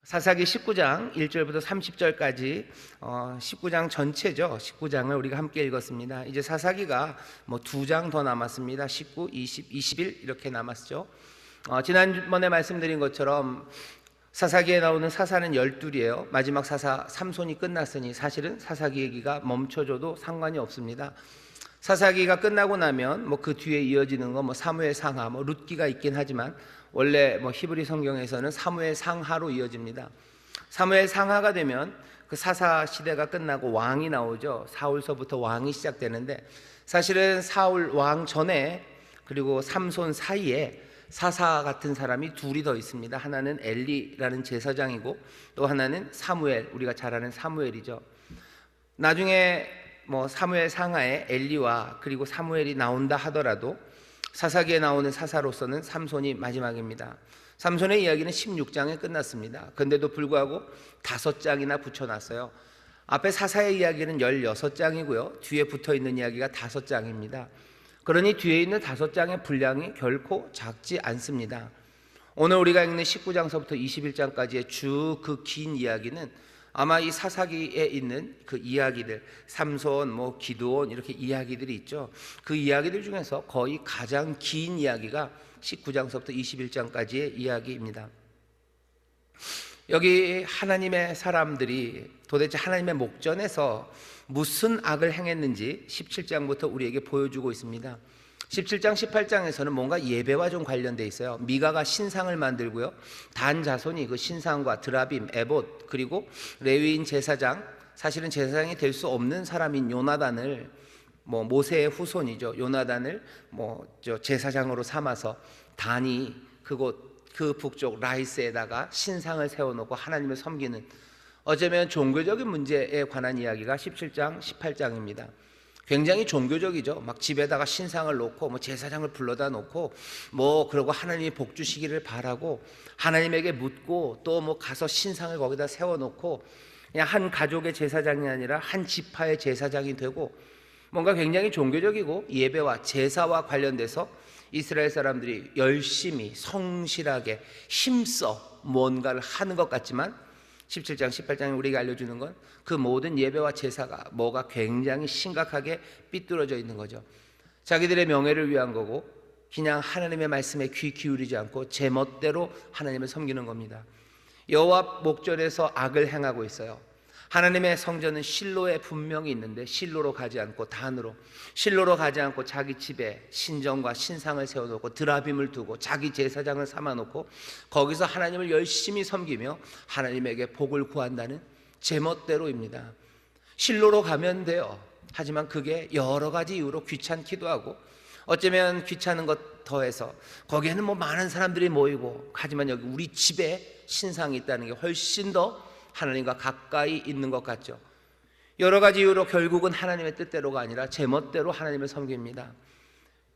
사사기 19장 1절부터 30절까지 19장 전체죠. 19장을 우리가 함께 읽었습니다. 이제 사사기가 뭐 2장 더 남았습니다. 19, 20, 21 이렇게 남았죠. 지난번에 말씀드린 것처럼 사사기에 나오는 사사는 12이에요. 마지막 사사 삼손이 끝났으니 사실은 사사기 얘기가 멈춰줘도 상관이 없습니다. 사사기가 끝나고 나면 뭐 그 뒤에 이어지는 거 뭐 사무엘 상하, 뭐 룻기가 있긴 하지만 원래 뭐 히브리 성경에서는 사무엘 상하로 이어집니다. 사무엘 상하가 되면 그 사사 시대가 끝나고 왕이 나오죠. 사울서부터 왕이 시작되는데 사실은 사울 왕 전에 그리고 삼손 사이에 사사 같은 사람이 둘이 더 있습니다. 하나는 엘리라는 제사장이고 또 하나는 사무엘, 우리가 잘 아는 사무엘이죠. 나중에 뭐 사무엘 상하에 엘리와 그리고 사무엘이 나온다 하더라도 사사기에 나오는 사사로서는 삼손이 마지막입니다. 삼손의 이야기는 16장에 끝났습니다. 그런데도 불구하고 5장이나 붙여놨어요. 앞에 사사의 이야기는 16장이고요 뒤에 붙어있는 이야기가 5장입니다. 그러니 뒤에 있는 5장의 분량이 결코 작지 않습니다. 오늘 우리가 읽는 19장서부터 21장까지의 쭉 그 긴 이야기는 아마 이 사사기에 있는 그 이야기들, 삼손, 뭐 기드온 이렇게 이야기들이 있죠. 그 이야기들 중에서 거의 가장 긴 이야기가 19장서부터 21장까지의 이야기입니다. 여기 하나님의 사람들이 도대체 하나님의 목전에서 무슨 악을 행했는지 17장부터 우리에게 보여주고 있습니다. 17장, 18장에서는 뭔가 예배와 좀 관련돼 있어요. 미가가 신상을 만들고요. 단 자손이 그 신상과 드라빔, 에봇 그리고 레위인 제사장, 사실은 제사장이 될 수 없는 사람인 요나단을 뭐 모세의 후손이죠. 요나단을 뭐 제사장으로 삼아서 단이 그곳 그 북쪽 라이스에다가 신상을 세워놓고 하나님을 섬기는 어쩌면 종교적인 문제에 관한 이야기가 17장, 18장입니다. 굉장히 종교적이죠. 막 집에다가 신상을 놓고 뭐 제사장을 불러다 놓고 뭐 그러고 하나님이 복 주시기를 바라고 하나님에게 묻고 또 뭐 가서 신상을 거기다 세워놓고 그냥 한 가족의 제사장이 아니라 한 지파의 제사장이 되고 뭔가 굉장히 종교적이고 예배와 제사와 관련돼서 이스라엘 사람들이 열심히 성실하게 힘써 뭔가를 하는 것 같지만 17장, 18장에 우리가 알려주는 건 그 모든 예배와 제사가 뭐가 굉장히 심각하게 삐뚤어져 있는 거죠. 자기들의 명예를 위한 거고 그냥 하나님의 말씀에 귀 기울이지 않고 제멋대로 하나님을 섬기는 겁니다. 여호와 목전에서 악을 행하고 있어요. 하나님의 성전은 실로에 분명히 있는데 실로로 가지 않고 단으로, 실로로 가지 않고 자기 집에 신전과 신상을 세워놓고 드라빔을 두고 자기 제사장을 삼아놓고 거기서 하나님을 열심히 섬기며 하나님에게 복을 구한다는 제멋대로입니다. 실로로 가면 돼요. 하지만 그게 여러 가지 이유로 귀찮기도 하고 어쩌면 귀찮은 것 더해서 거기에는 뭐 많은 사람들이 모이고 하지만 여기 우리 집에 신상이 있다는 게 훨씬 더 하나님과 가까이 있는 것 같죠. 여러 가지 이유로 결국은 하나님의 뜻대로가 아니라 제멋대로 하나님을 섬깁니다.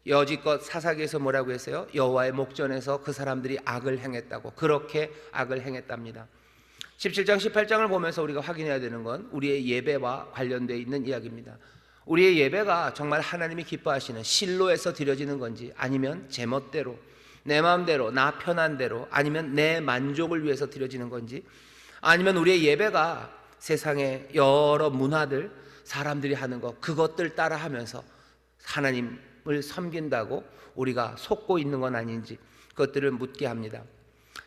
여지껏 사사기에서 뭐라고 했어요? 여호와의 목전에서 그 사람들이 악을 행했다고, 그렇게 악을 행했답니다. 17장 18장을 보면서 우리가 확인해야 되는 건 우리의 예배와 관련되어 있는 이야기입니다. 우리의 예배가 정말 하나님이 기뻐하시는 실로에서 드려지는 건지 아니면 제멋대로 내 마음대로 나 편한 대로 아니면 내 만족을 위해서 드려지는 건지 아니면 우리의 예배가 세상의 여러 문화들 사람들이 하는 것 그것들 따라 하면서 하나님을 섬긴다고 우리가 속고 있는 건 아닌지 그것들을 묻게 합니다.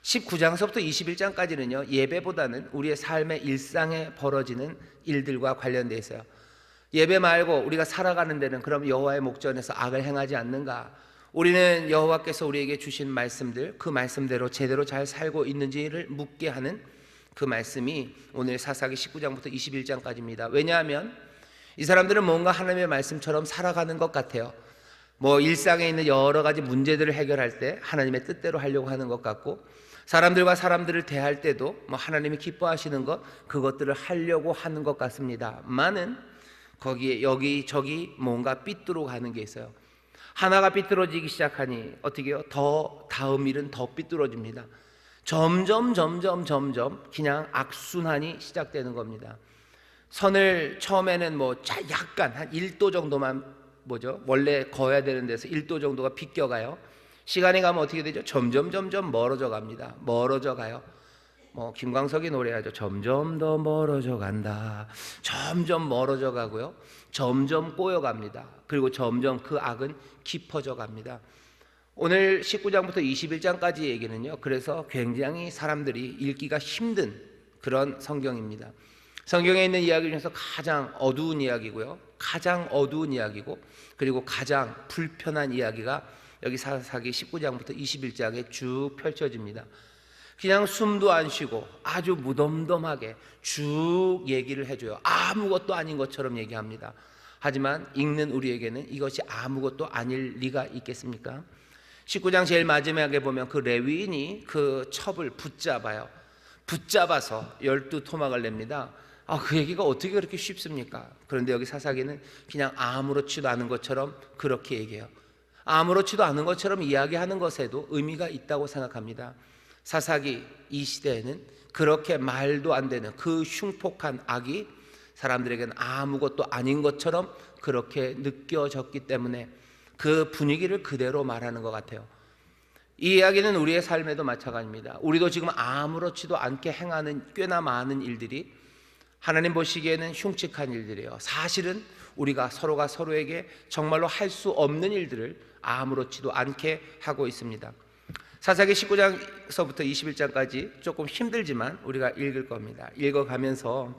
19장서부터 21장까지는요 예배보다는 우리의 삶의 일상에 벌어지는 일들과 관련되어 있어요. 예배 말고 우리가 살아가는 데는 그럼 여호와의 목전에서 악을 행하지 않는가? 우리는 여호와께서 우리에게 주신 말씀들 그 말씀대로 제대로 잘 살고 있는지를 묻게 하는 그 말씀이 오늘 사사기 19장부터 21장까지입니다. 왜냐하면 이 사람들은 뭔가 하나님의 말씀처럼 살아가는 것 같아요. 뭐 일상에 있는 여러 가지 문제들을 해결할 때 하나님의 뜻대로 하려고 하는 것 같고 사람들과 사람들을 대할 때도 뭐 하나님이 기뻐하시는 것 그것들을 하려고 하는 것 같습니다. 많은 거기에 여기저기 뭔가 삐뚤어 가는 게 있어요. 하나가 삐뚤어지기 시작하니 어떻게 해요? 더 다음 일은 더 삐뚤어집니다. 점점 그냥 악순환이 시작되는 겁니다. 선을 처음에는 뭐 약간 한 1도 정도만 원래 거야 되는 데서 1도 정도가 비껴가요. 시간이 가면 어떻게 되죠? 점점 멀어져 갑니다. 멀어져 가요. 김광석이 노래하죠. 점점 더 멀어져 간다. 점점 멀어져 가고요. 점점 꼬여갑니다. 그리고 점점 그 악은 깊어져 갑니다. 오늘 19장부터 21장까지 얘기는요. 그래서 굉장히 사람들이 읽기가 힘든 그런 성경입니다. 성경에 있는 이야기 중에서 가장 어두운 이야기고요. 가장 어두운 이야기고 그리고 가장 불편한 이야기가 여기 사사기 19장부터 21장에 쭉 펼쳐집니다. 그냥 숨도 안 쉬고 아주 무덤덤하게 쭉 얘기를 해줘요. 아무것도 아닌 것처럼 얘기합니다. 하지만 읽는 우리에게는 이것이 아무것도 아닐 리가 있겠습니까? 19장 제일 마지막에 보면 그 레위인이 그 첩을 붙잡아요. 붙잡아서 12토막을 냅니다. 그 얘기가 어떻게 그렇게 쉽습니까? 그런데 여기 사사기는 그냥 아무렇지도 않은 것처럼 그렇게 얘기해요. 아무렇지도 않은 것처럼 이야기하는 것에도 의미가 있다고 생각합니다. 사사기 이 시대에는 그렇게 말도 안 되는 그 흉폭한 악이 사람들에게는 아무것도 아닌 것처럼 그렇게 느껴졌기 때문에 그 분위기를 그대로 말하는 것 같아요. 이 이야기는 우리의 삶에도 마찬가지입니다. 우리도 지금 아무렇지도 않게 행하는 꽤나 많은 일들이 하나님 보시기에는 흉측한 일들이에요. 사실은 우리가 서로가 서로에게 정말로 할 수 없는 일들을 아무렇지도 않게 하고 있습니다. 사사기 19장서부터 21장까지 조금 힘들지만 우리가 읽을 겁니다. 읽어가면서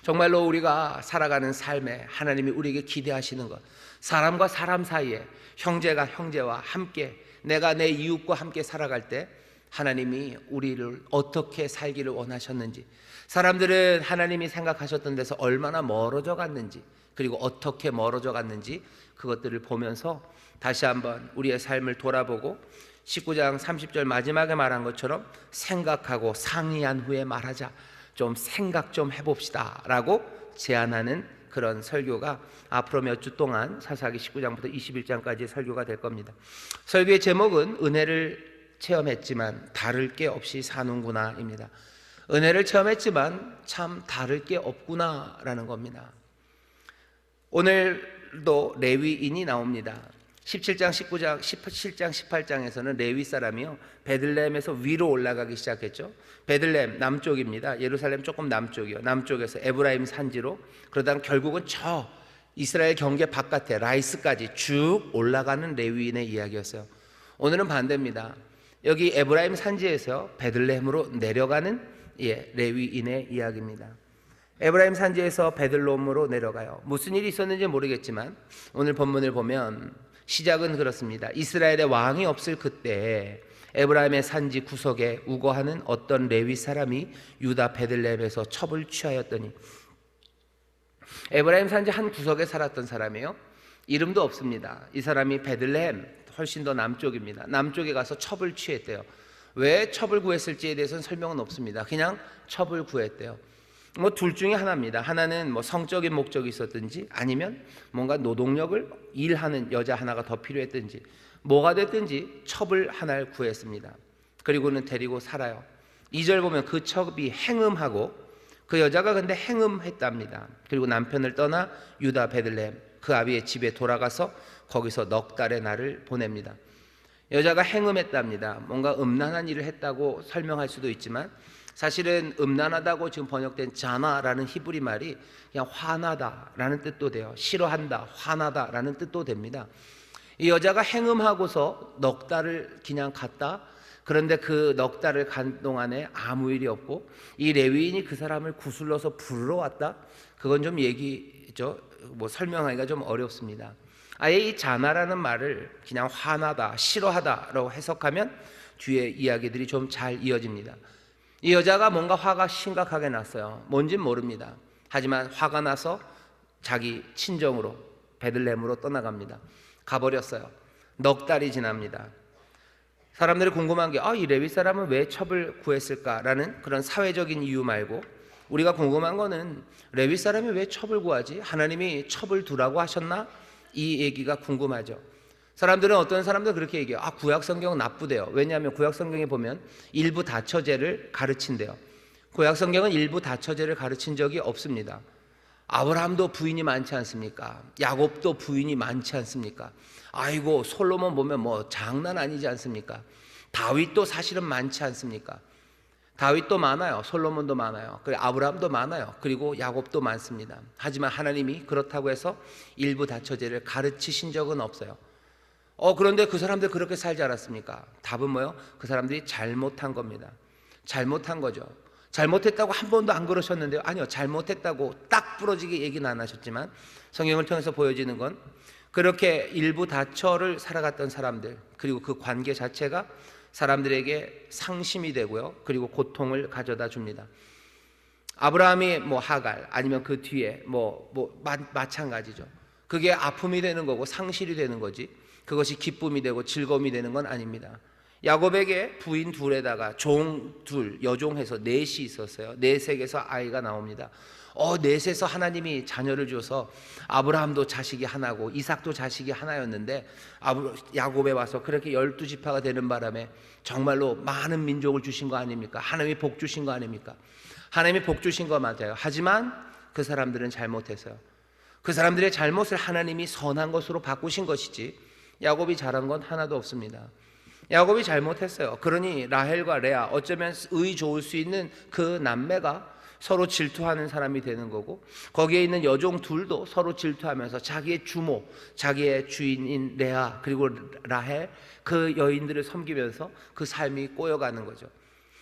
정말로 우리가 살아가는 삶에 하나님이 우리에게 기대하시는 것, 사람과 사람 사이에 형제가 형제와 함께 내가 내 이웃과 함께 살아갈 때 하나님이 우리를 어떻게 살기를 원하셨는지, 사람들은 하나님이 생각하셨던 데서 얼마나 멀어져 갔는지, 그리고 어떻게 멀어져 갔는지 그것들을 보면서 다시 한번 우리의 삶을 돌아보고 19장 30절 마지막에 말한 것처럼 생각하고 상의한 후에 말하자, 좀 생각 좀 해봅시다 라고 제안하는 그런 설교가 앞으로 몇 주 동안 사사기 19장부터 21장까지의 설교가 될 겁니다. 설교의 제목은 은혜를 체험했지만 다를 게 없이 사는구나 입니다. 은혜를 체험했지만 참 다를 게 없구나 라는 겁니다. 오늘도 레위인이 나옵니다. 17장, 19장, 17장, 18장에서는 레위 사람이요 베들레헴에서 위로 올라가기 시작했죠. 베들레헴 남쪽입니다. 예루살렘 조금 남쪽이요. 남쪽에서 에브라임 산지로, 그러다가 결국은 저 이스라엘 경계 바깥에 라이스까지 쭉 올라가는 레위인의 이야기였어요. 오늘은 반대입니다. 여기 에브라임 산지에서 베들레헴으로 내려가는 레위인의 이야기입니다. 에브라임 산지에서 베들레헴으로 내려가요. 무슨 일이 있었는지 모르겠지만 오늘 본문을 보면 시작은 그렇습니다. 이스라엘의 왕이 없을 그때 에브라임의 산지 구석에 우거하는 어떤 레위 사람이 유다 베들레헴에서 첩을 취하였더니, 에브라임 산지 한 구석에 살았던 사람이에요. 이름도 없습니다. 이 사람이 베들레헴 훨씬 더 남쪽입니다. 남쪽에 가서 첩을 취했대요. 왜 첩을 구했을지에 대해서는 설명은 없습니다. 그냥 첩을 구했대요. 둘 중에 하나입니다. 하나는 성적인 목적이 있었든지, 아니면 뭔가 노동력을 일하는 여자 하나가 더 필요했든지, 뭐가 됐든지 첩을 하나를 구했습니다. 그리고는 데리고 살아요. 2절 보면 그 첩이 행음하고, 그 여자가 근데 행음했답니다. 그리고 남편을 떠나 유다 베들레헴 그 아비의 집에 돌아가서 거기서 넉 달의 날을 보냅니다. 여자가 행음했답니다. 뭔가 음란한 일을 했다고 설명할 수도 있지만, 사실은 음란하다고 지금 번역된 자나라는 히브리 말이 그냥 화나다라는 뜻도 돼요. 싫어한다, 화나다라는 뜻도 됩니다. 이 여자가 행음하고서 넉 달을 그냥 갔다. 그런데 그 넉 달을 간 동안에 아무 일이 없고 이 레위인이 그 사람을 구슬러서 부르러 왔다. 그건 좀 얘기죠. 설명하기가 좀 어렵습니다. 아예 이 자나라는 말을 그냥 화나다, 싫어하다라고 해석하면 뒤에 이야기들이 좀 잘 이어집니다. 이 여자가 뭔가 화가 심각하게 났어요. 뭔진 모릅니다. 하지만 화가 나서 자기 친정으로 베들레헴으로 떠나갑니다. 가버렸어요. 넉 달이 지납니다. 사람들이 궁금한 게 이 레위 사람은 왜 첩을 구했을까라는 그런 사회적인 이유 말고, 우리가 궁금한 거는 레위 사람이 왜 첩을 구하지? 하나님이 첩을 두라고 하셨나? 이 얘기가 궁금하죠. 사람들은, 어떤 사람들은 그렇게 얘기해요. 구약 성경은 나쁘대요. 왜냐하면 구약 성경에 보면 일부 다처제를 가르친대요. 구약 성경은 일부 다처제를 가르친 적이 없습니다. 아브라함도 부인이 많지 않습니까? 야곱도 부인이 많지 않습니까? 아이고 솔로몬 보면 장난 아니지 않습니까? 다윗도 사실은 많지 않습니까? 다윗도 많아요. 솔로몬도 많아요. 그리고 아브라함도 많아요. 그리고 야곱도 많습니다. 하지만 하나님이 그렇다고 해서 일부 다처제를 가르치신 적은 없어요. 그런데 그 사람들 그렇게 살지 않았습니까? 답은 뭐예요? 그 사람들이 잘못한 겁니다. 잘못한 거죠. 잘못했다고 한 번도 안 그러셨는데요. 아니요, 잘못했다고 딱 부러지게 얘기는 안 하셨지만 성경을 통해서 보여지는 건 그렇게 일부 다처를 살아갔던 사람들, 그리고 그 관계 자체가 사람들에게 상심이 되고요, 그리고 고통을 가져다 줍니다. 아브라함이 하갈, 아니면 그 뒤에 마찬가지죠. 그게 아픔이 되는 거고 상실이 되는 거지, 그것이 기쁨이 되고 즐거움이 되는 건 아닙니다. 야곱에게 부인 둘에다가 종 둘, 여종해서 넷이 있었어요. 넷에게서 아이가 나옵니다. 넷에서 하나님이 자녀를 줘서 아브라함도 자식이 하나고 이삭도 자식이 하나였는데 야곱에 와서 그렇게 12지파가 되는 바람에 정말로 많은 민족을 주신 거 아닙니까? 하나님이 복 주신 거 아닙니까? 하나님이 복 주신 거 맞아요. 하지만 그 사람들은 잘못했어요. 그 사람들의 잘못을 하나님이 선한 것으로 바꾸신 것이지 야곱이 잘한 건 하나도 없습니다. 야곱이 잘못했어요. 그러니 라헬과 레아, 어쩌면 의 좋을 수 있는 그 남매가 서로 질투하는 사람이 되는 거고, 거기에 있는 여종 둘도 서로 질투하면서 자기의 주모, 자기의 주인인 레아 그리고 라헬, 그 여인들을 섬기면서 그 삶이 꼬여가는 거죠.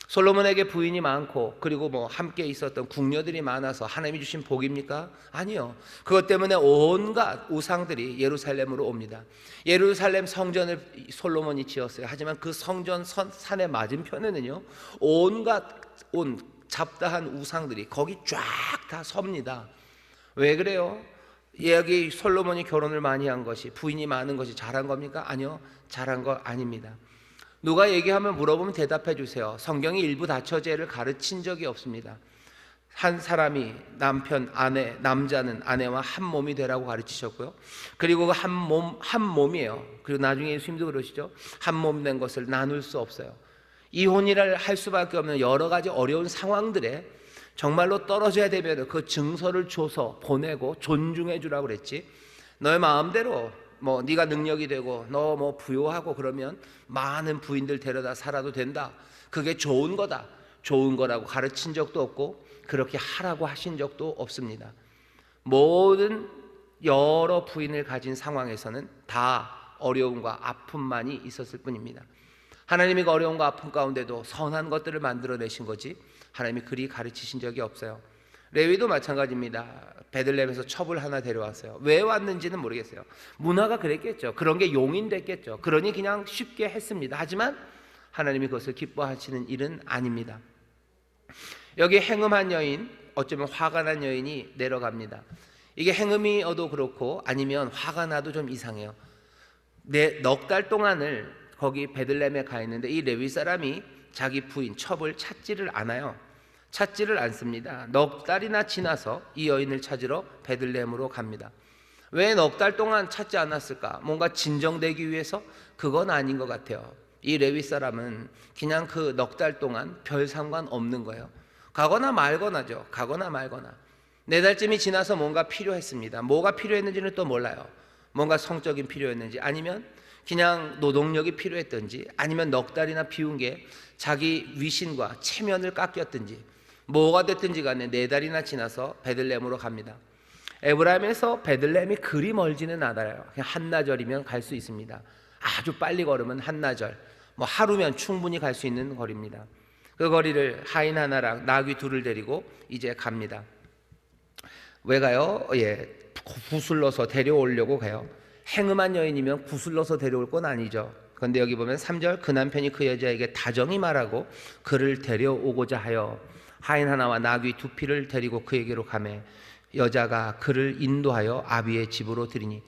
솔로몬에게 부인이 많고 그리고 함께 있었던 궁녀들이 많아서 하나님이 주신 복입니까? 아니요. 그것 때문에 온갖 우상들이 예루살렘으로 옵니다. 예루살렘 성전을 솔로몬이 지었어요. 하지만 그 성전 산의 맞은편에는요, 온갖 잡다한 우상들이 거기 쫙 다 섭니다. 왜 그래요? 여기 솔로몬이 결혼을 많이 한 것이, 부인이 많은 것이 잘한 겁니까? 아니요, 잘한 거 아닙니다. 누가 얘기하면 물어보면 대답해 주세요. 성경이 일부 다처제를 가르친 적이 없습니다. 한 사람이 남편, 아내, 남자는 아내와 한 몸이 되라고 가르치셨고요. 그리고 그 한 몸이에요. 그리고 나중에 예수님도 그러시죠. 한 몸 된 것을 나눌 수 없어요. 이혼이라 할 수밖에 없는 여러 가지 어려운 상황들에 정말로 떨어져야 되면 그 증서를 줘서 보내고 존중해 주라고 그랬지, 너의 마음대로 네가 능력이 되고 너 부유하고 그러면 많은 부인들 데려다 살아도 된다, 그게 좋은 거다, 좋은 거라고 가르친 적도 없고 그렇게 하라고 하신 적도 없습니다. 모든 여러 부인을 가진 상황에서는 다 어려움과 아픔만이 있었을 뿐입니다. 하나님이 그 어려움과 아픔 가운데도 선한 것들을 만들어내신 거지 하나님이 그리 가르치신 적이 없어요. 레위도 마찬가지입니다. 베들레헴에서 첩을 하나 데려왔어요. 왜 왔는지는 모르겠어요. 문화가 그랬겠죠. 그런 게 용인됐겠죠. 그러니 그냥 쉽게 했습니다. 하지만 하나님이 그것을 기뻐하시는 일은 아닙니다. 여기 행음한 여인, 어쩌면 화가 난 여인이 내려갑니다. 이게 행음이어도 그렇고 아니면 화가 나도 좀 이상해요. 넉 달 동안을 거기 베들레헴에 가 있는데 이 레위 사람이 자기 부인 첩을 찾지를 않아요. 찾지를 않습니다. 넉 달이나 지나서 이 여인을 찾으러 베들레헴으로 갑니다. 왜 넉 달 동안 찾지 않았을까? 뭔가 진정되기 위해서? 그건 아닌 것 같아요. 이 레위 사람은 그냥 그 넉 달 동안 별 상관 없는 거예요. 가거나 말거나죠. 가거나 말거나. 4달쯤이 지나서 뭔가 필요했습니다. 뭐가 필요했는지는 또 몰라요. 뭔가 성적인 필요했는지, 아니면 그냥 노동력이 필요했든지, 아니면 넉 달이나 비운 게 자기 위신과 체면을 깎였든지, 뭐가 됐든지 간에 4달이나 지나서 베들레헴으로 갑니다. 에브라임에서 베들레헴이 그리 멀지는 않아요. 그냥 한나절이면 갈 수 있습니다. 아주 빨리 걸으면 한나절, 하루면 충분히 갈 수 있는 거리입니다. 그 거리를 하인 하나랑 나귀 둘을 데리고 이제 갑니다. 왜 가요? 구슬러서 데려오려고 가요. 행음한 여인이면 구슬러서 데려올 건 아니죠. 그런데 여기 보면 3절, 그 남편이 그 여자에게 다정히 말하고 그를 데려오고자 하여 하인 하나와 나귀 2匹를 데리고 그에게로 가매 여자가 그를 인도하여 아비의 집으로 들이니,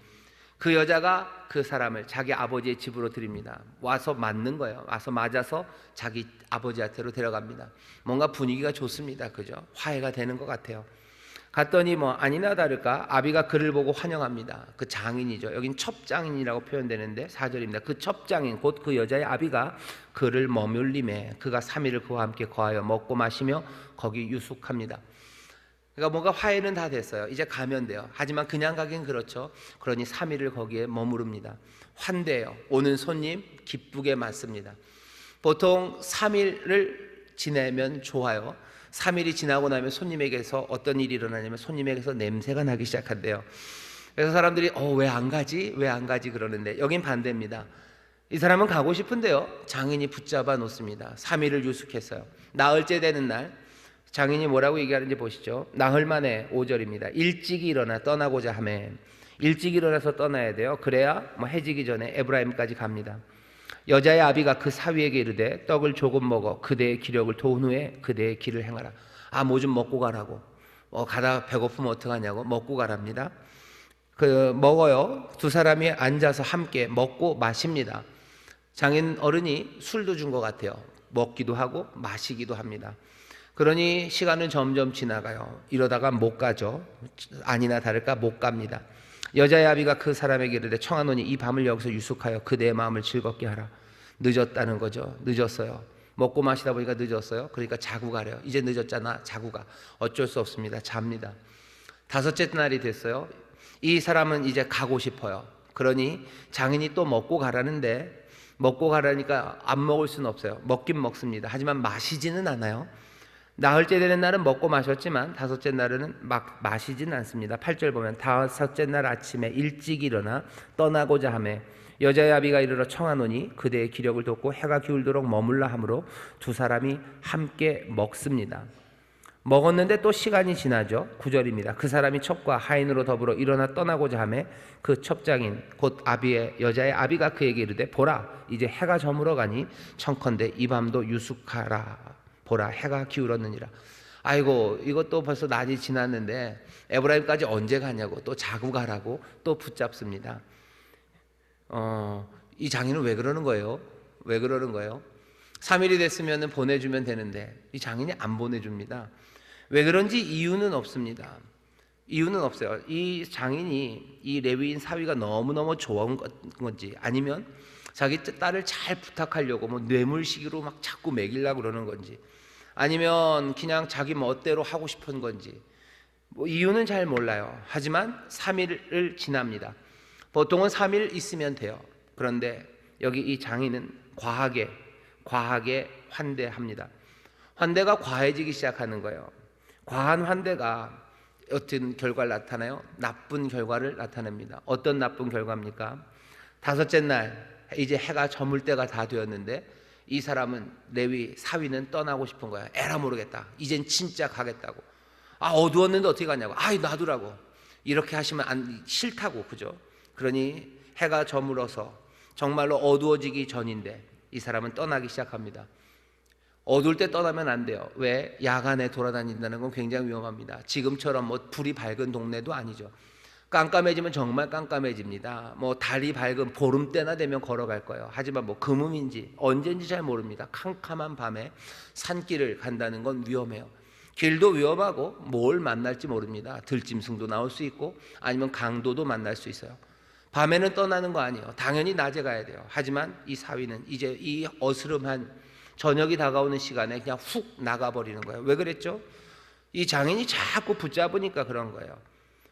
그 여자가 그 사람을 자기 아버지의 집으로 들입니다. 와서 맞는 거예요. 와서 맞아서 자기 아버지한테로 데려갑니다. 뭔가 분위기가 좋습니다. 그죠? 화해가 되는 것 같아요. 갔더니 아니나 다를까 아비가 그를 보고 환영합니다. 그 장인이죠. 여긴 첩장인이라고 표현되는데 4절입니다. 그 첩장인 곧 그 여자의 아비가 그를 머물림에 그가 3일을 그와 함께 거하여 먹고 마시며 거기 유숙합니다. 그러니까 뭔가 화해는 다 됐어요. 이제 가면 돼요. 하지만 그냥 가긴 그렇죠. 그러니 3일을 거기에 머무릅니다. 환대해요. 오는 손님 기쁘게 맞습니다. 보통 3일을 지내면 좋아요. 3일이 지나고 나면 손님에게서 어떤 일이 일어나냐면 손님에게서 냄새가 나기 시작한대요. 그래서 사람들이 왜 안 가지? 왜 안 가지? 그러는데 여긴 반대입니다. 이 사람은 가고 싶은데요, 장인이 붙잡아 놓습니다. 3일을 유숙했어요. 나흘째 되는 날 장인이 뭐라고 얘기하는지 보시죠. 나흘 만에 5절입니다. 일찍이 일어나 떠나고자 하매, 일찍 일어나서 떠나야 돼요. 그래야 해지기 전에 에브라임까지 갑니다. 여자의 아비가 그 사위에게 이르되 떡을 조금 먹어 그대의 기력을 도운 후에 그대의 길을 행하라. 뭐 좀 먹고 가라고. 가다 배고프면 어떡하냐고, 먹고 가랍니다. 먹어요. 두 사람이 앉아서 함께 먹고 마십니다. 장인 어른이 술도 준 것 같아요. 먹기도 하고 마시기도 합니다. 그러니 시간은 점점 지나가요. 이러다가 못 가죠. 아니나 다를까 못 갑니다. 여자의 아비가 그 사람에게 이르되 청하노니 이 밤을 여기서 유숙하여 그대의 마음을 즐겁게 하라. 늦었다는 거죠. 늦었어요. 먹고 마시다 보니까 늦었어요. 그러니까 자고 가래요. 이제 늦었잖아, 자고 가. 어쩔 수 없습니다. 잡니다. 5째 날이 됐어요. 이 사람은 이제 가고 싶어요. 그러니 장인이 또 먹고 가라는데, 먹고 가라니까 안 먹을 수는 없어요. 먹긴 먹습니다. 하지만 마시지는 않아요. 나흘째 되는 날은 먹고 마셨지만 5째 날은 막 마시지는 않습니다. 8절 보면 5째 날 아침에 일찍 일어나 떠나고자 하매 여자의 아비가 이르러 청하노니 그대의 기력을 돕고 해가 기울도록 머물라 하므로 두 사람이 함께 먹습니다. 먹었는데 또 시간이 지나죠. 9절입니다. 그 사람이 첩과 하인으로 더불어 일어나 떠나고자 하매 그 첩장인 곧 여자의 아비가 그에게 이르되 보라, 이제 해가 저물어 가니 청컨대 이 밤도 유숙하라. 보라, 해가 기울었느니라. 아이고, 이것도 벌써 낮이 지났는데 에브라임까지 언제 가냐고, 또 자고 가라고 또 붙잡습니다. 이 장인은 왜 그러는 거예요? 왜 그러는 거예요? 3일이 됐으면 보내주면 되는데 이 장인이 안 보내줍니다. 왜 그런지 이유는 없습니다. 이유는 없어요. 이 장인이 이 레위인 사위가 너무너무 좋은 건지, 아니면 자기 딸을 잘 부탁하려고 뇌물시기로 막 자꾸 먹이려고 그러는 건지, 아니면 그냥 자기 멋대로 하고 싶은 건지, 이유는 잘 몰라요. 하지만 3일을 지납니다. 보통은 3일 있으면 돼요. 그런데 여기 이 장인은 과하게 환대합니다. 환대가 과해지기 시작하는 거예요. 과한 환대가 어떤 결과를 나타나요? 나쁜 결과를 나타냅니다. 어떤 나쁜 결과입니까? 5째 날 이제 해가 저물 때가 다 되었는데 이 사람은, 레위 사위는 떠나고 싶은 거야. 에라 모르겠다, 이젠 진짜 가겠다고. 어두웠는데 어떻게 가냐고. 놔두라고. 이렇게 하시면 싫다고. 그죠? 그러니 해가 저물어서 정말로 어두워지기 전인데 이 사람은 떠나기 시작합니다. 어두울 때 떠나면 안 돼요. 왜? 야간에 돌아다닌다는 건 굉장히 위험합니다. 지금처럼 불이 밝은 동네도 아니죠. 깜깜해지면 정말 깜깜해집니다. 달이 밝은 보름때나 되면 걸어갈 거예요. 하지만 금음인지 언제인지 잘 모릅니다. 캄캄한 밤에 산길을 간다는 건 위험해요. 길도 위험하고 뭘 만날지 모릅니다. 들짐승도 나올 수 있고 아니면 강도도 만날 수 있어요. 밤에는 떠나는 거 아니에요. 당연히 낮에 가야 돼요. 하지만 이 사위는 이제 이 어스름한 저녁이 다가오는 시간에 그냥 훅 나가버리는 거예요. 왜 그랬죠? 이 장인이 자꾸 붙잡으니까 그런 거예요.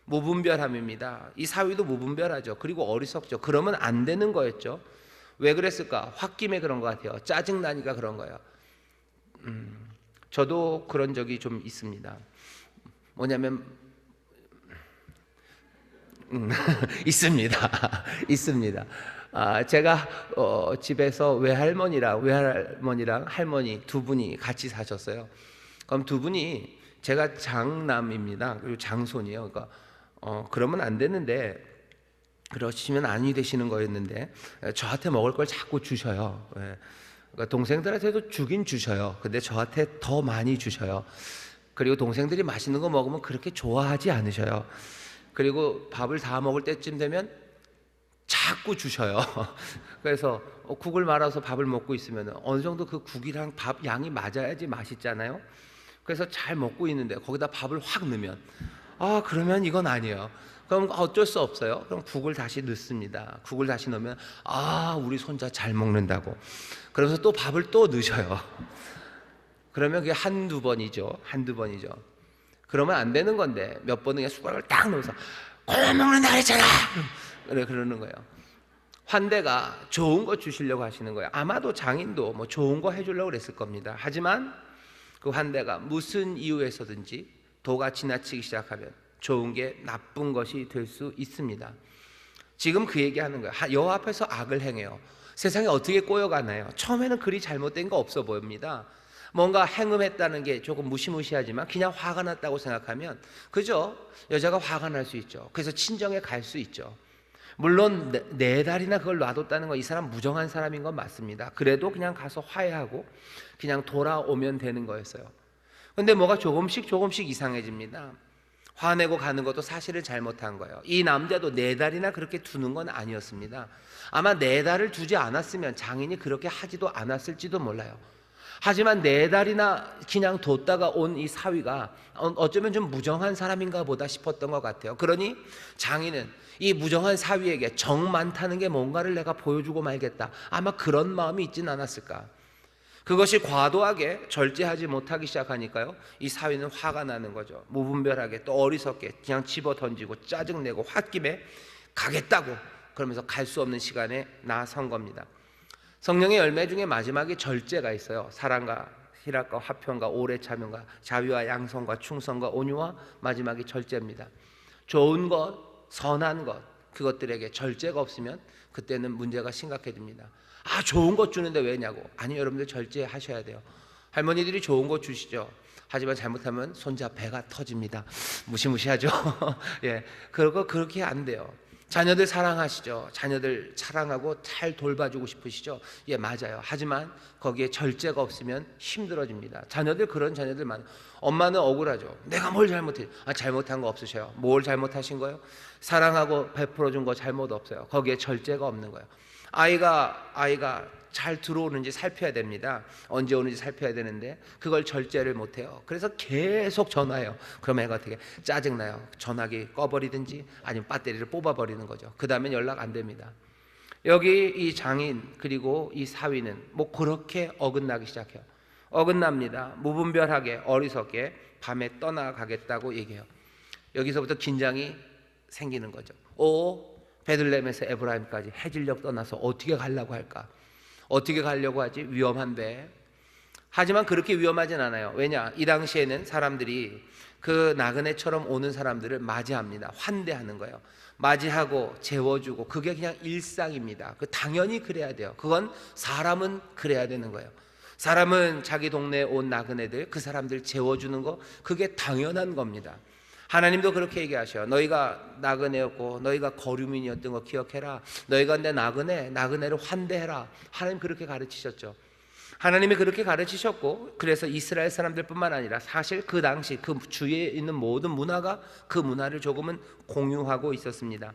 무분별함입니다. 이 사위도 무분별하죠. 그리고 어리석죠. 그러면 안 되는 거였죠. 왜 그랬을까? 홧김에 그런 것 같아요. 짜증나니까 그런 거예요. 저도 그런 적이 좀 있습니다. 뭐냐면 있습니다. 있습니다. 제가 집에서 외할머니랑 할머니 두 분이 같이 사셨어요. 그럼 두 분이, 제가 장남입니다. 그리고 장손이에요. 그러니까 그러면 안 되는데, 그러시면 아니 되시는 거였는데 저한테 먹을 걸 자꾸 주셔요. 그러니까 동생들한테도 주긴 주셔요. 근데 저한테 더 많이 주셔요. 그리고 동생들이 맛있는 거 먹으면 그렇게 좋아하지 않으셔요. 그리고 밥을 다 먹을 때쯤 되면 자꾸 주셔요. 그래서 국을 말아서 밥을 먹고 있으면 어느 정도 그 국이랑 밥 양이 맞아야지 맛있잖아요. 그래서 잘 먹고 있는데 거기다 밥을 확 넣으면 그러면 이건 아니에요. 그럼 어쩔 수 없어요. 그럼 국을 다시 넣습니다. 국을 다시 넣으면 우리 손자 잘 먹는다고. 그러면서 또 밥을 또 넣으셔요. 그러면 그게 한두 번이죠. 그러면 안 되는 건데 몇 번은 그냥 숟가락을 딱 넣어서 그만 먹는다 그랬잖아. 그러는 거예요. 환대가 좋은 거 주시려고 하시는 거예요. 아마도 장인도 좋은 거 해주려고 그랬을 겁니다. 하지만 그 환대가 무슨 이유에서든지 도가 지나치기 시작하면 좋은 게 나쁜 것이 될 수 있습니다. 지금 그 얘기하는 거예요. 여호와 앞에서 악을 행해요. 세상이 어떻게 꼬여가나요? 처음에는 그리 잘못된 거 없어 보입니다. 뭔가 행음했다는 게 조금 무시무시하지만 그냥 화가 났다고 생각하면 그죠? 여자가 화가 날 수 있죠. 그래서 친정에 갈 수 있죠. 물론 네 달이나 그걸 놔뒀다는 건 이 사람 무정한 사람인 건 맞습니다. 그래도 그냥 가서 화해하고 그냥 돌아오면 되는 거였어요. 근데 뭐가 조금씩 이상해집니다. 화내고 가는 것도 사실은 잘못한 거예요. 이 남자도 네 달이나 그렇게 두는 건 아니었습니다. 아마 네 달을 두지 않았으면 장인이 그렇게 하지도 않았을지도 몰라요. 하지만 네 달이나 그냥 뒀다가 온 이 사위가 어쩌면 좀 무정한 사람인가 보다 싶었던 것 같아요. 그러니 장인은 이 무정한 사위에게 정 많다는 게 뭔가를 내가 보여주고 말겠다, 아마 그런 마음이 있진 않았을까. 그것이 과도하게 절제하지 못하기 시작하니까요, 이 사위는 화가 나는 거죠. 무분별하게 또 어리석게 그냥 집어 던지고 짜증내고 홧김에 가겠다고 그러면서 갈 수 없는 시간에 나선 겁니다. 성령의 열매 중에 마지막에 절제가 있어요. 사랑과 희락과 화평과 오래 참음과 자비와 양성과 충성과 온유와 마지막이 절제입니다. 좋은 것, 선한 것, 그것들에게 절제가 없으면 그때는 문제가 심각해집니다. 아, 좋은 것 주는데 왜냐고. 아니, 여러분들 절제하셔야 돼요. 할머니들이 좋은 것 주시죠. 하지만 잘못하면 손자 배가 터집니다. 무시무시하죠. 예, 그렇게 안 돼요. 자녀들 사랑하시죠. 자녀들 사랑하고 잘 돌봐주고 싶으시죠. 예, 맞아요. 하지만 거기에 절제가 없으면 힘들어집니다. 그런 자녀들 많아요. 엄마는 억울하죠. 내가 뭘 잘못해? 잘못한 거 없으셔요. 뭘 잘못하신 거예요? 사랑하고 베풀어준 거 잘못 없어요. 거기에 절제가 없는 거예요. 아이가 잘 들어오는지 살펴야 됩니다. 언제 오는지 살펴야 되는데 그걸 절제를 못해요. 그래서 계속 전화해요. 그럼 애가 어떻게 짜증나요. 전화기 꺼버리든지 아니면 배터리를 뽑아버리는 거죠. 그 다음엔 연락 안 됩니다. 여기 이 장인 그리고 이 사위는 뭐 그렇게 어긋나기 시작해요. 어긋납니다. 무분별하게 어리석게 밤에 떠나가겠다고 얘기해요. 여기서부터 긴장이 생기는 거죠. 베들레헴에서 에브라임까지 해질녘 떠나서 어떻게 가려고 할까? 어떻게 가려고 하지? 위험한데. 하지만 그렇게 위험하진 않아요. 왜냐? 이 당시에는 사람들이 그 나그네처럼 오는 사람들을 맞이합니다. 환대하는 거예요. 맞이하고 재워주고 그게 그냥 일상입니다. 당연히 그래야 돼요. 그건 사람은 그래야 되는 거예요. 사람은 자기 동네에 온 나그네들, 그 사람들 재워주는 거, 그게 당연한 겁니다. 하나님도 그렇게 얘기하셔. 너희가 나그네였고 너희가 거류민이었던 거 기억해라. 너희가 내 나그네를 환대해라. 하나님 그렇게 가르치셨죠. 하나님이 그렇게 가르치셨고, 그래서 이스라엘 사람들뿐만 아니라 사실 그 당시 그 주위에 있는 모든 문화가 그 문화를 조금은 공유하고 있었습니다.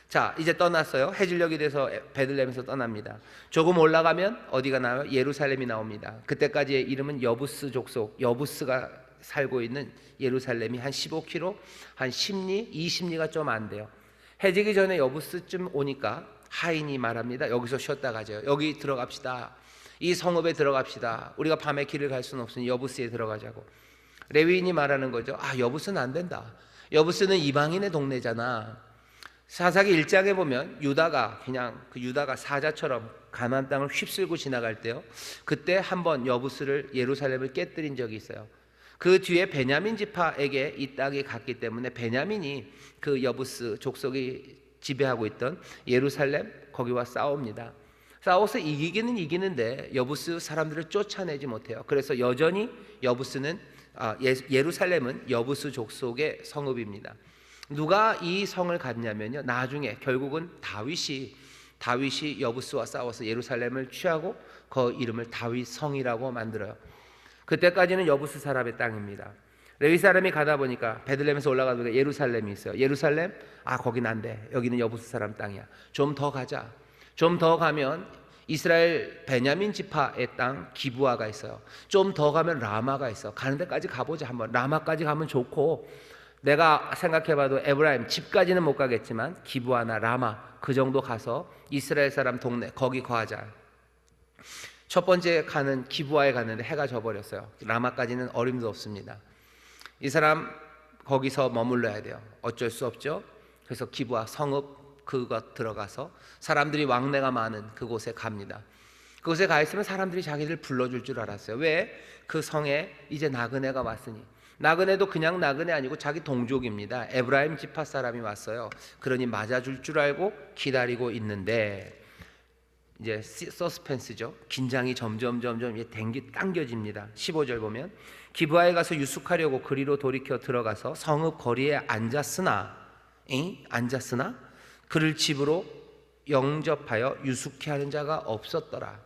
자, 이제 떠났어요. 해질녘이 돼서 베들레헴에서 떠납니다. 조금 올라가면 어디가 나와요? 예루살렘이 나옵니다. 그때까지의 이름은 여부스 족속, 여부스가 살고 있는 예루살렘이 한 15km, 한 10리, 20리가 좀 안 돼요. 해지기 전에 여부스쯤 오니까 하인이 말합니다. 여기서 쉬었다 가죠. 여기 들어갑시다. 이 성읍에 들어갑시다. 우리가 밤에 길을 갈 수는 없으니 여부스에 들어가자고. 레위인이 말하는 거죠. 여부스는 안 된다. 여부스는 이방인의 동네잖아. 사사기 1장에 보면 유다가 유다가 사자처럼 가나안 땅을 휩쓸고 지나갈 때요, 그때 한번 여부스를 예루살렘을 깨뜨린 적이 있어요. 그 뒤에 베냐민 지파에게 이 땅이 갔기 때문에 베냐민이 그 여부스 족속이 지배하고 있던 예루살렘 거기와 싸웁니다. 싸워서 이기기는 이기는데 여부스 사람들을 쫓아내지 못해요. 그래서 여전히 예루살렘은 여부스 족속의 성읍입니다. 누가 이 성을 갖냐면요, 나중에 결국은 다윗이 여부스와 싸워서 예루살렘을 취하고 그 이름을 다윗 성이라고 만들어요. 그때까지는 여부스 사람의 땅입니다. 레위 사람이 가다 보니까 베들레헴에서 올라가다 보니까 예루살렘이 있어요. 예루살렘? 거긴 안 돼. 여기는 여부스 사람 땅이야. 좀 더 가자. 좀 더 가면 이스라엘 베냐민 지파의 땅 기브아가 있어요. 좀 더 가면 라마가 있어. 가는 데까지 가보자 한번. 라마까지 가면 좋고, 내가 생각해봐도 에브라임 집까지는 못 가겠지만 기브아나 라마 그 정도 가서 이스라엘 사람 동네 거기 거하자. 첫 번째 가는 기브아에 갔는데 해가 져버렸어요. 라마까지는 어림도 없습니다. 이 사람 거기서 머물러야 돼요. 어쩔 수 없죠. 그래서 기브아 성읍 그것 들어가서 사람들이 왕래가 많은 그곳에 갑니다. 그곳에 가 있으면 사람들이 자기를 불러줄 줄 알았어요. 왜? 그 성에 이제 나그네가 왔으니. 나그네도 그냥 나그네 아니고 자기 동족입니다. 에브라임 지파 사람이 왔어요. 그러니 맞아줄 줄 알고 기다리고 있는데 이제 서스펜스죠. 긴장이 점점 당겨집니다. 15절 보면 기브아에 가서 유숙하려고 그리로 돌이켜 들어가서 성읍 거리에 앉았으나 그를 집으로 영접하여 유숙케 하는 자가 없었더라.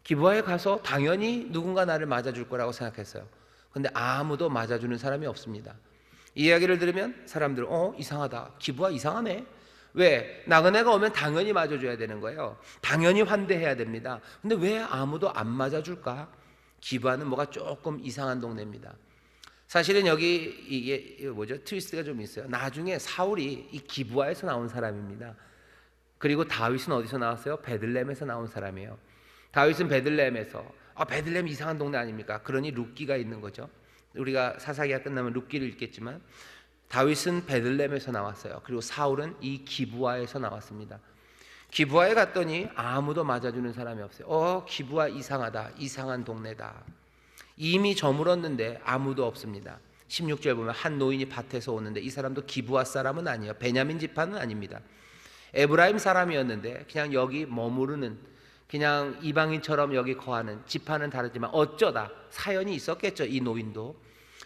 기브아에 가서 당연히 누군가 나를 맞아줄 거라고 생각했어요. 근데 아무도 맞아주는 사람이 없습니다. 이 이야기를 들으면 사람들은 이상하다. 기브아 이상하네. 왜? 나그네가 오면 당연히 맞아줘야 되는 거예요. 당연히 환대해야 됩니다. 근데 왜 아무도 안 맞아줄까? 기브아는 뭐가 조금 이상한 동네입니다. 사실은 여기 이게 트위스트가 좀 있어요. 나중에 사울이 이 기브아에서 나온 사람입니다. 그리고 다윗은 어디서 나왔어요? 베들레헴에서 나온 사람이에요. 다윗은 베들레헴에서 베들레헴 이상한 동네 아닙니까? 그러니 룻기가 있는 거죠. 우리가 사사기가 끝나면 룻기를 읽겠지만 다윗은 베들레헴에서 나왔어요. 그리고 사울은 이 기브아에서 나왔습니다. 기브아에 갔더니 아무도 맞아주는 사람이 없어요. 기브아 이상하다. 이상한 동네다. 이미 저물었는데 아무도 없습니다. 16절 보면 한 노인이 밭에서 오는데 이 사람도 기브아 사람은 아니에요. 베냐민 지파는 아닙니다. 에브라임 사람이었는데 그냥 여기 머무르는, 그냥 이방인처럼 여기 거하는, 지파는 다르지만 어쩌다 사연이 있었겠죠. 이 노인도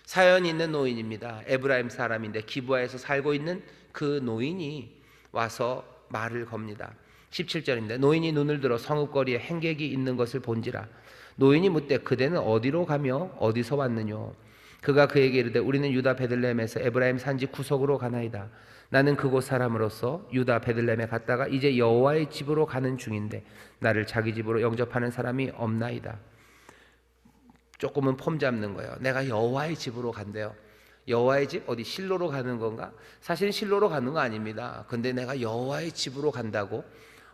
사연이 있는 노인입니다. 에브라임 사람인데 기브아에서 살고 있는 그 노인이 와서 말을 겁니다. 17절입니다. 노인이 눈을 들어 성읍거리에 행객이 있는 것을 본지라. 노인이 묻되 그대는 어디로 가며 어디서 왔느뇨? 그가 그에게 이르되 우리는 유다 베들레헴에서 에브라임 산지 구석으로 가나이다. 나는 그곳 사람으로서 유다 베들레헴에 갔다가 이제 여호와의 집으로 가는 중인데 나를 자기 집으로 영접하는 사람이 없나이다. 조금은 폼 잡는 거예요. 내가 여호와의 집으로 간대요. 여호와의 집? 어디 실로로 가는 건가? 사실은 실로로 가는 거 아닙니다. 근데 내가 여호와의 집으로 간다고?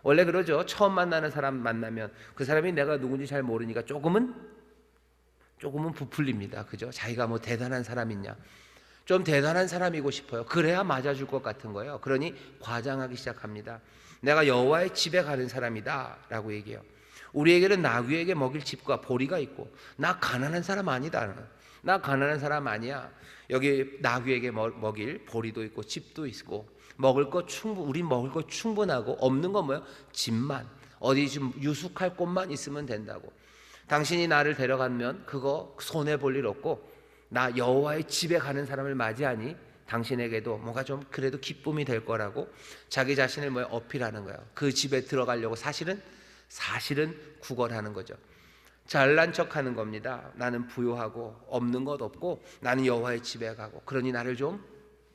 원래 그러죠. 처음 만나는 사람 만나면 그 사람이 내가 누군지 잘 모르니까 조금은 부풀립니다. 그죠? 자기가 뭐 대단한 사람 있냐? 좀 대단한 사람이고 싶어요. 그래야 맞아줄 것 같은 거예요. 그러니 과장하기 시작합니다. 내가 여호와의 집에 가는 사람이다 라고 얘기해요. 우리에게는 나귀에게 먹일 집과 보리가 있고 나 가난한 사람 아니다. 나 가난한 사람 아니야. 여기 나귀에게 먹일 보리도 있고 집도 있고 먹을 거 우린 먹을 거 충분하고 없는 건 뭐예요? 집만, 어디 좀 유숙할 곳만 있으면 된다고. 당신이 나를 데려가면 그거 손해 볼 일 없고 나 여호와의 집에 가는 사람을 맞이하니 당신에게도 뭔가 좀 그래도 기쁨이 될 거라고 자기 자신을 어필하는 거예요. 그 집에 들어가려고 사실은 구걸하는 거죠. 잘난 척하는 겁니다. 나는 부유하고 없는 것 없고 나는 여호와의 집에 가고 그러니 나를 좀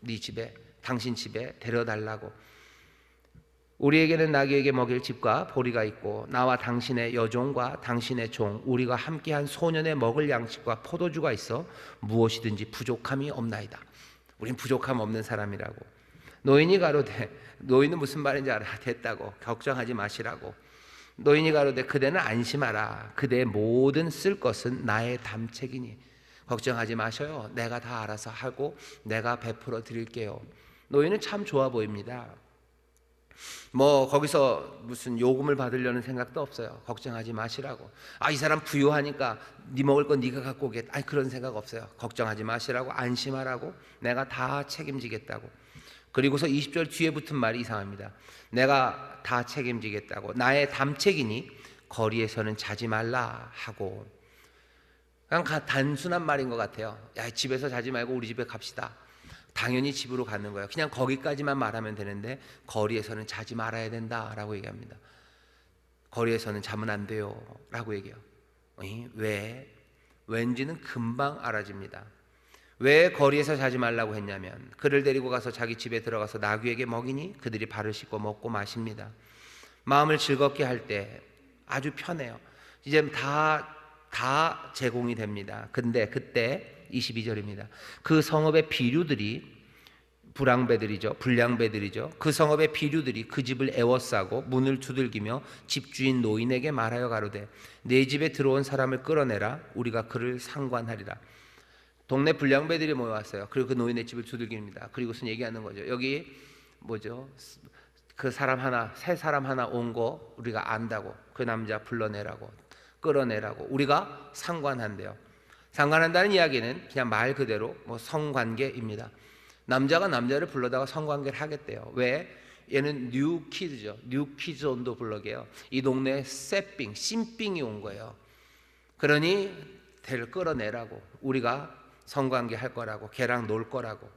네 집에, 당신 집에 데려달라고. 우리에게는 나귀에게 먹일 집과 보리가 있고 나와 당신의 여종과 당신의 종 우리가 함께한 소년의 먹을 양식과 포도주가 있어 무엇이든지 부족함이 없나이다. 우린 부족함 없는 사람이라고. 노인이 가로되, 노인은 무슨 말인지 알아? 됐다고, 걱정하지 마시라고. 노인이 가로되 그대는 안심하라. 그대의 모든 쓸 것은 나의 담책이니 걱정하지 마셔요. 내가 다 알아서 하고 내가 베풀어 드릴게요. 노인은 참 좋아 보입니다. 거기서 무슨 요금을 받으려는 생각도 없어요. 걱정하지 마시라고. 이 사람 부유하니까 네 먹을 건 네가 갖고 오겠다. 그런 생각 없어요. 걱정하지 마시라고, 안심하라고, 내가 다 책임지겠다고. 그리고서 20절 뒤에 붙은 말이 이상합니다. 내가 다 책임지겠다고. 나의 담책이니 거리에서는 자지 말라 하고. 그냥 단순한 말인 것 같아요. 야, 집에서 자지 말고 우리 집에 갑시다. 당연히 집으로 가는 거예요. 그냥 거기까지만 말하면 되는데 거리에서는 자지 말아야 된다라고 얘기합니다. 거리에서는 자면 안 돼요 라고 얘기해요. 왜? 왠지는 금방 알아집니다. 왜 거리에서 자지 말라고 했냐면 그를 데리고 가서 자기 집에 들어가서 나귀에게 먹이니 그들이 발을 씻고 먹고 마십니다. 마음을 즐겁게 할 때 아주 편해요. 이제 다 제공이 됩니다. 근데 그때 22절입니다. 그 성읍의 비류들이, 불량배들이죠. 그 성읍의 비류들이 그 집을 애워싸고 문을 두들기며 집주인 노인에게 말하여 가로되 내 집에 들어온 사람을 끌어내라. 우리가 그를 상관하리라. 동네 불량배들이 모여왔어요. 그리고 그 노인의 집을 두들깁니다. 그리고선 얘기하는 거죠. 여기 그 사람 하나, 새 사람 하나 온 거 우리가 안다고, 그 남자 불러내라고, 끌어내라고 우리가 상관한대요. 상관한다는 이야기는 그냥 말 그대로 뭐 성관계입니다. 남자가 남자를 불러다가 성관계를 하겠대요. 왜? 얘는 뉴키즈죠. 뉴키즈 온도 블럭이에요. 이 동네에 새삥, 씬삥이 온 거예요. 그러니 걔를 끌어내라고, 우리가 성관계 할 거라고, 걔랑 놀 거라고.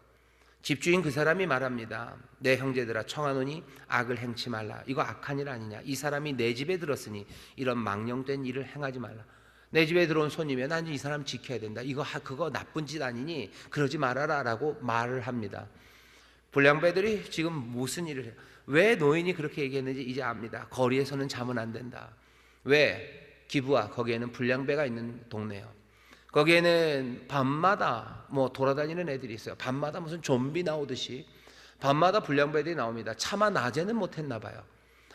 집주인 그 사람이 말합니다. 내 형제들아, 청하노니 악을 행치 말라. 이거 악한 일 아니냐? 이 사람이 내 집에 들었으니 이런 망령된 일을 행하지 말라. 내 집에 들어온 손님이야. 난 이 사람 지켜야 된다. 그거 나쁜 짓 아니니 그러지 말아라 라고 말을 합니다. 불량배들이 지금 무슨 일을 해요? 왜 노인이 그렇게 얘기했는지 이제 압니다. 거리에서는 자면 안 된다. 왜? 기부아, 거기에는 불량배가 있는 동네예요. 거기에는 밤마다 뭐 돌아다니는 애들이 있어요. 밤마다 무슨 좀비 나오듯이 밤마다 불량배들이 나옵니다. 차마 낮에는 못했나 봐요.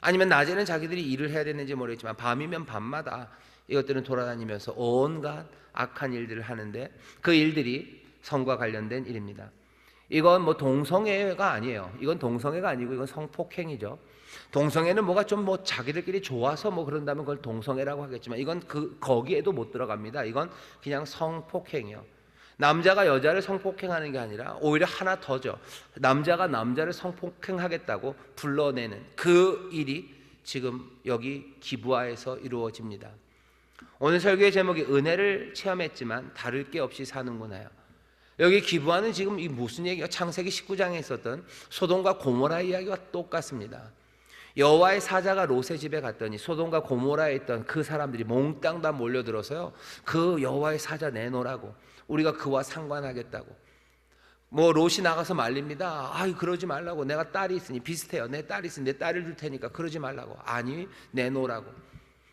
아니면 낮에는 자기들이 일을 해야 되는지 모르겠지만 밤이면 밤마다 이것들은 돌아다니면서 온갖 악한 일들을 하는데, 그 일들이 성과 관련된 일입니다. 이건 뭐 동성애가 아니에요. 이건 동성애가 아니고 이건 성폭행이죠. 동성애는 뭐가 좀 뭐 자기들끼리 좋아서 뭐 그런다면 그걸 동성애라고 하겠지만, 이건 거기에도 못 들어갑니다. 이건 그냥 성폭행이요. 남자가 여자를 성폭행하는 게 아니라 오히려 하나 더죠. 남자가 남자를 성폭행하겠다고 불러내는 그 일이 지금 여기 기부아에서 이루어집니다. 오늘 설교의 제목이 은혜를 체험했지만 다를 게 없이 사는구나요. 여기 기부아는 지금 이 무슨 얘기가, 창세기 19장에 있었던 소돔과 고모라 이야기와 똑같습니다. 여호와의 사자가 롯의 집에 갔더니 소돔과 고모라에 있던 그 사람들이 몽땅 다 몰려들어서요, 그 여호와의 사자 내놓으라고, 우리가 그와 상관하겠다고. 뭐 롯이 나가서 말립니다. 그러지 말라고, 내가 딸이 있으니, 비슷해요, 내 딸이 있으니 내 딸을 줄 테니까 그러지 말라고. 아니, 내놓으라고.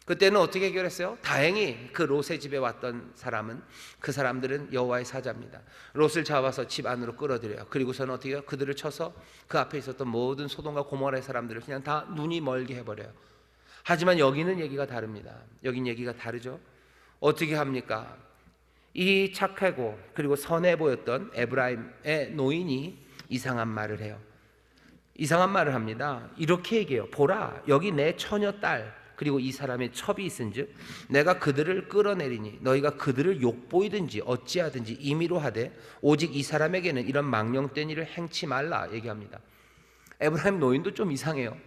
그때는 어떻게 해결했어요? 다행히 그 롯의 집에 왔던 사람은, 그 사람들은 여호와의 사자입니다. 롯을 잡아서 집 안으로 끌어들여요. 그리고서는 어떻게 해요? 그들을 쳐서 그 앞에 있었던 모든 소돔과 고모라의 사람들을 그냥 다 눈이 멀게 해버려요. 하지만 여기는 얘기가 다릅니다. 여긴 얘기가 다르죠. 어떻게 합니까? 이 착하고 그리고 선해 보였던 에브라임의 노인이 이상한 말을 해요. 이상한 말을 합니다. 이렇게 얘기해요. 보라, 여기 내 처녀 딸 그리고 이 사람의 첩이 있은즉 내가 그들을 끌어내리니 너희가 그들을 욕보이든지 어찌하든지 임의로 하되 오직 이 사람에게는 이런 망령된 일을 행치 말라 얘기합니다. 에브라임 노인도 좀 이상해요.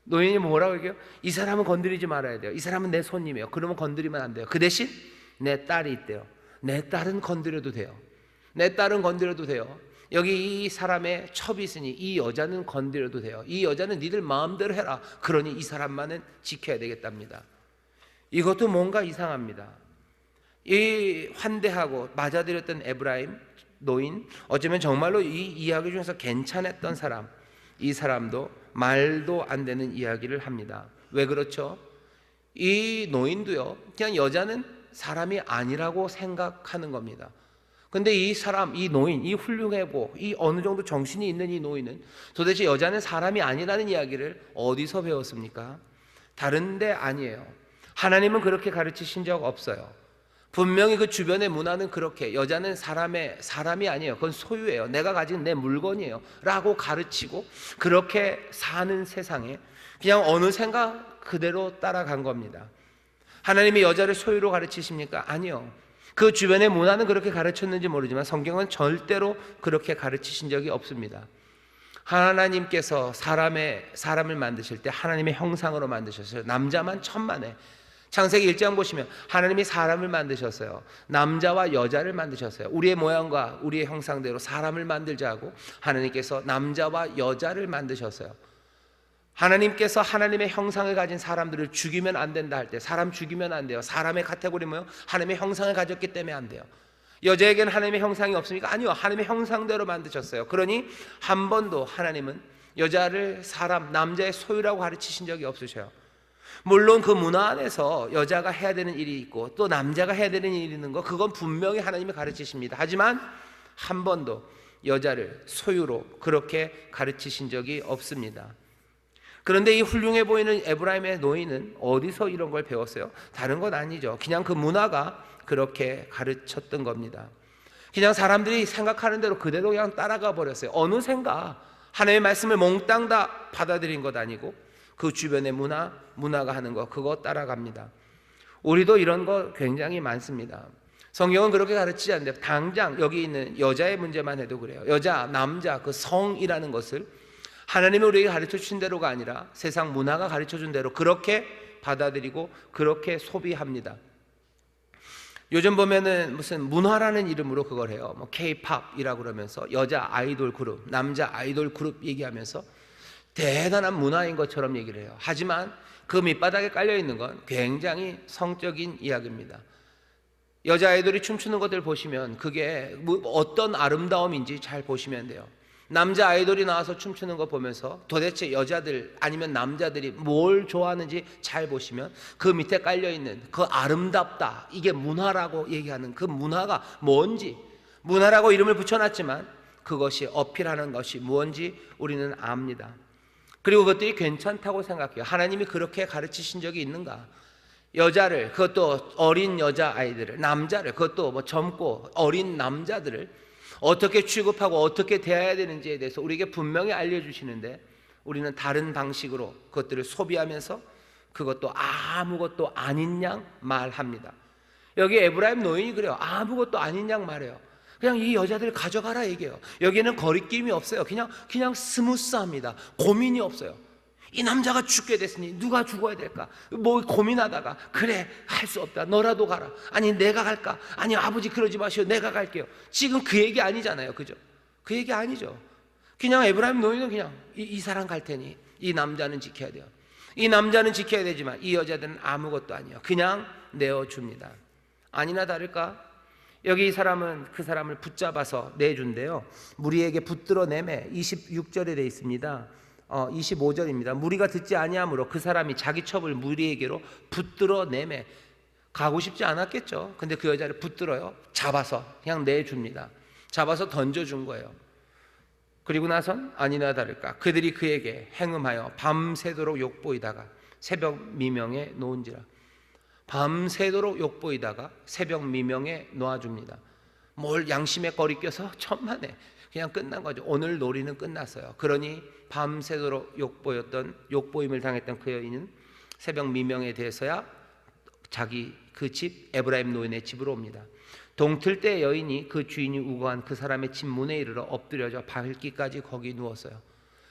노인이 뭐라고 얘기해요? 이 사람은 건드리지 말아야 돼요. 이 사람은 내 손님이에요. 그러면 건드리면 안 돼요. 그 대신 내 딸이 있대요. 내 딸은 건드려도 돼요. 내 딸은 건드려도 돼요. 여기 이 사람의 첩이 있으니 이 여자는 건드려도 돼요. 이 여자는 니들 마음대로 해라. 그러니 이 사람만은 지켜야 되겠답니다. 이것도 뭔가 이상합니다. 이 환대하고 맞아들였던 에브라임 노인, 어쩌면 정말로 이 이야기 중에서 괜찮았던 사람, 이 사람도 말도 안 되는 이야기를 합니다. 왜 그렇죠? 이 노인도요, 그냥 여자는 사람이 아니라고 생각하는 겁니다. 근데 이 사람, 이 노인, 이 훌륭하고 이 어느 정도 정신이 있는 이 노인은 도대체 여자는 사람이 아니라는 이야기를 어디서 배웠습니까? 다른 데 아니에요. 하나님은 그렇게 가르치신 적 없어요. 분명히 그 주변의 문화는 그렇게 여자는 사람이 아니에요. 그건 소유예요. 내가 가진 내 물건이에요 라고 가르치고 그렇게 사는 세상에 그냥 어느 생각 그대로 따라간 겁니다. 하나님이 여자를 소유로 가르치십니까? 아니요. 그 주변의 문화는 그렇게 가르쳤는지 모르지만 성경은 절대로 그렇게 가르치신 적이 없습니다. 하나님께서 사람을 만드실 때 하나님의 형상으로 만드셨어요. 남자만 천만에. 창세기 1장 보시면 하나님이 사람을 만드셨어요. 남자와 여자를 만드셨어요. 우리의 모양과 우리의 형상대로 사람을 만들자고 하나님께서 남자와 여자를 만드셨어요. 하나님께서 하나님의 형상을 가진 사람들을 죽이면 안 된다 할 때 사람 죽이면 안 돼요. 사람의 카테고리 뭐예요? 하나님의 형상을 가졌기 때문에 안 돼요. 여자에게는 하나님의 형상이 없습니까? 아니요. 하나님의 형상대로 만드셨어요. 그러니 한 번도 하나님은 여자를 남자의 소유라고 가르치신 적이 없으셔요. 물론 그 문화 안에서 여자가 해야 되는 일이 있고 또 남자가 해야 되는 일이 있는 거, 그건 분명히 하나님이 가르치십니다. 하지만 한 번도 여자를 소유로 그렇게 가르치신 적이 없습니다. 그런데 이 훌륭해 보이는 에브라임의 노인은 어디서 이런 걸 배웠어요? 다른 건 아니죠. 그냥 그 문화가 그렇게 가르쳤던 겁니다. 그냥 사람들이 생각하는 대로 그대로 그냥 따라가 버렸어요. 어느샌가 하나님의 말씀을 몽땅 다 받아들인 것 아니고 그 주변의 문화가 하는 거 그거 따라갑니다. 우리도 이런 거 굉장히 많습니다. 성경은 그렇게 가르치지 않는데 당장 여기 있는 여자의 문제만 해도 그래요. 여자, 남자, 그 성이라는 것을 하나님이 우리에게 가르쳐 주신 대로가 아니라 세상 문화가 가르쳐 준 대로 그렇게 받아들이고 그렇게 소비합니다. 요즘 보면은 무슨 문화라는 이름으로 그걸 해요. 뭐 K-팝이라고 그러면서 여자 아이돌 그룹, 남자 아이돌 그룹 얘기하면서 대단한 문화인 것처럼 얘기를 해요. 하지만 그 밑바닥에 깔려 있는 건 굉장히 성적인 이야기입니다. 여자 아이돌이 춤추는 것들 보시면 그게 어떤 아름다움인지 잘 보시면 돼요. 남자 아이돌이 나와서 춤추는 거 보면서 도대체 여자들 아니면 남자들이 뭘 좋아하는지 잘 보시면 그 밑에 깔려있는 그 아름답다, 이게 문화라고 얘기하는 그 문화가 뭔지, 문화라고 이름을 붙여놨지만 그것이 어필하는 것이 무엇인지 우리는 압니다. 그리고 그것들이 괜찮다고 생각해요. 하나님이 그렇게 가르치신 적이 있는가? 여자를, 그것도 어린 여자 아이들을, 남자를, 그것도 뭐 젊고 어린 남자들을 어떻게 취급하고 어떻게 대해야 되는지에 대해서 우리에게 분명히 알려주시는데 우리는 다른 방식으로 그것들을 소비하면서 그것도 아무것도 아닌 양 말합니다. 여기 에브라임 노인이 그래요. 아무것도 아닌 양 말해요. 그냥 이 여자들 가져가라 얘기해요. 여기는 거리낌이 없어요. 그냥 스무스합니다. 고민이 없어요. 이 남자가 죽게 됐으니 누가 죽어야 될까? 뭐 고민하다가 그래 할 수 없다. 너라도 가라. 아니 내가 갈까? 아니 아버지 그러지 마시오. 내가 갈게요. 지금 그 얘기 아니잖아요. 그죠? 그 얘기 아니죠. 그냥 에브라임 노인은 그냥 이 사람 갈 테니 이 남자는 지켜야 돼요. 이 남자는 지켜야 되지만 이 여자들은 아무것도 아니에요. 그냥 내어줍니다. 아니나 다를까? 여기 이 사람은 그 사람을 붙잡아서 내준대요. 무리에게 붙들어 내매 26절에 되어 있습니다. 25절입니다. 무리가 듣지 아니하므로 그 사람이 자기 첩을 무리에게로 붙들어 내매. 가고 싶지 않았겠죠. 근데 그 여자를 붙들어요. 잡아서 그냥 내줍니다. 잡아서 던져준 거예요. 그리고 나선 아니나 다를까 그들이 그에게 행음하여 밤새도록 욕보이다가 새벽 미명에 놓은지라. 밤새도록 욕보이다가 새벽 미명에 놓아줍니다. 뭘 양심의 거리 껴서 천만에 그냥 끝난 거죠. 오늘 놀이는 끝났어요. 그러니 밤새도록 욕보임을 당했던 그 여인은 새벽 미명에 대해서야 자기 그 집 에브라임 노인의 집으로 옵니다. 동틀 때 여인이 그 주인이 우거한 그 사람의 집 문에 이르러 엎드려져 밝기까지 거기 누웠어요.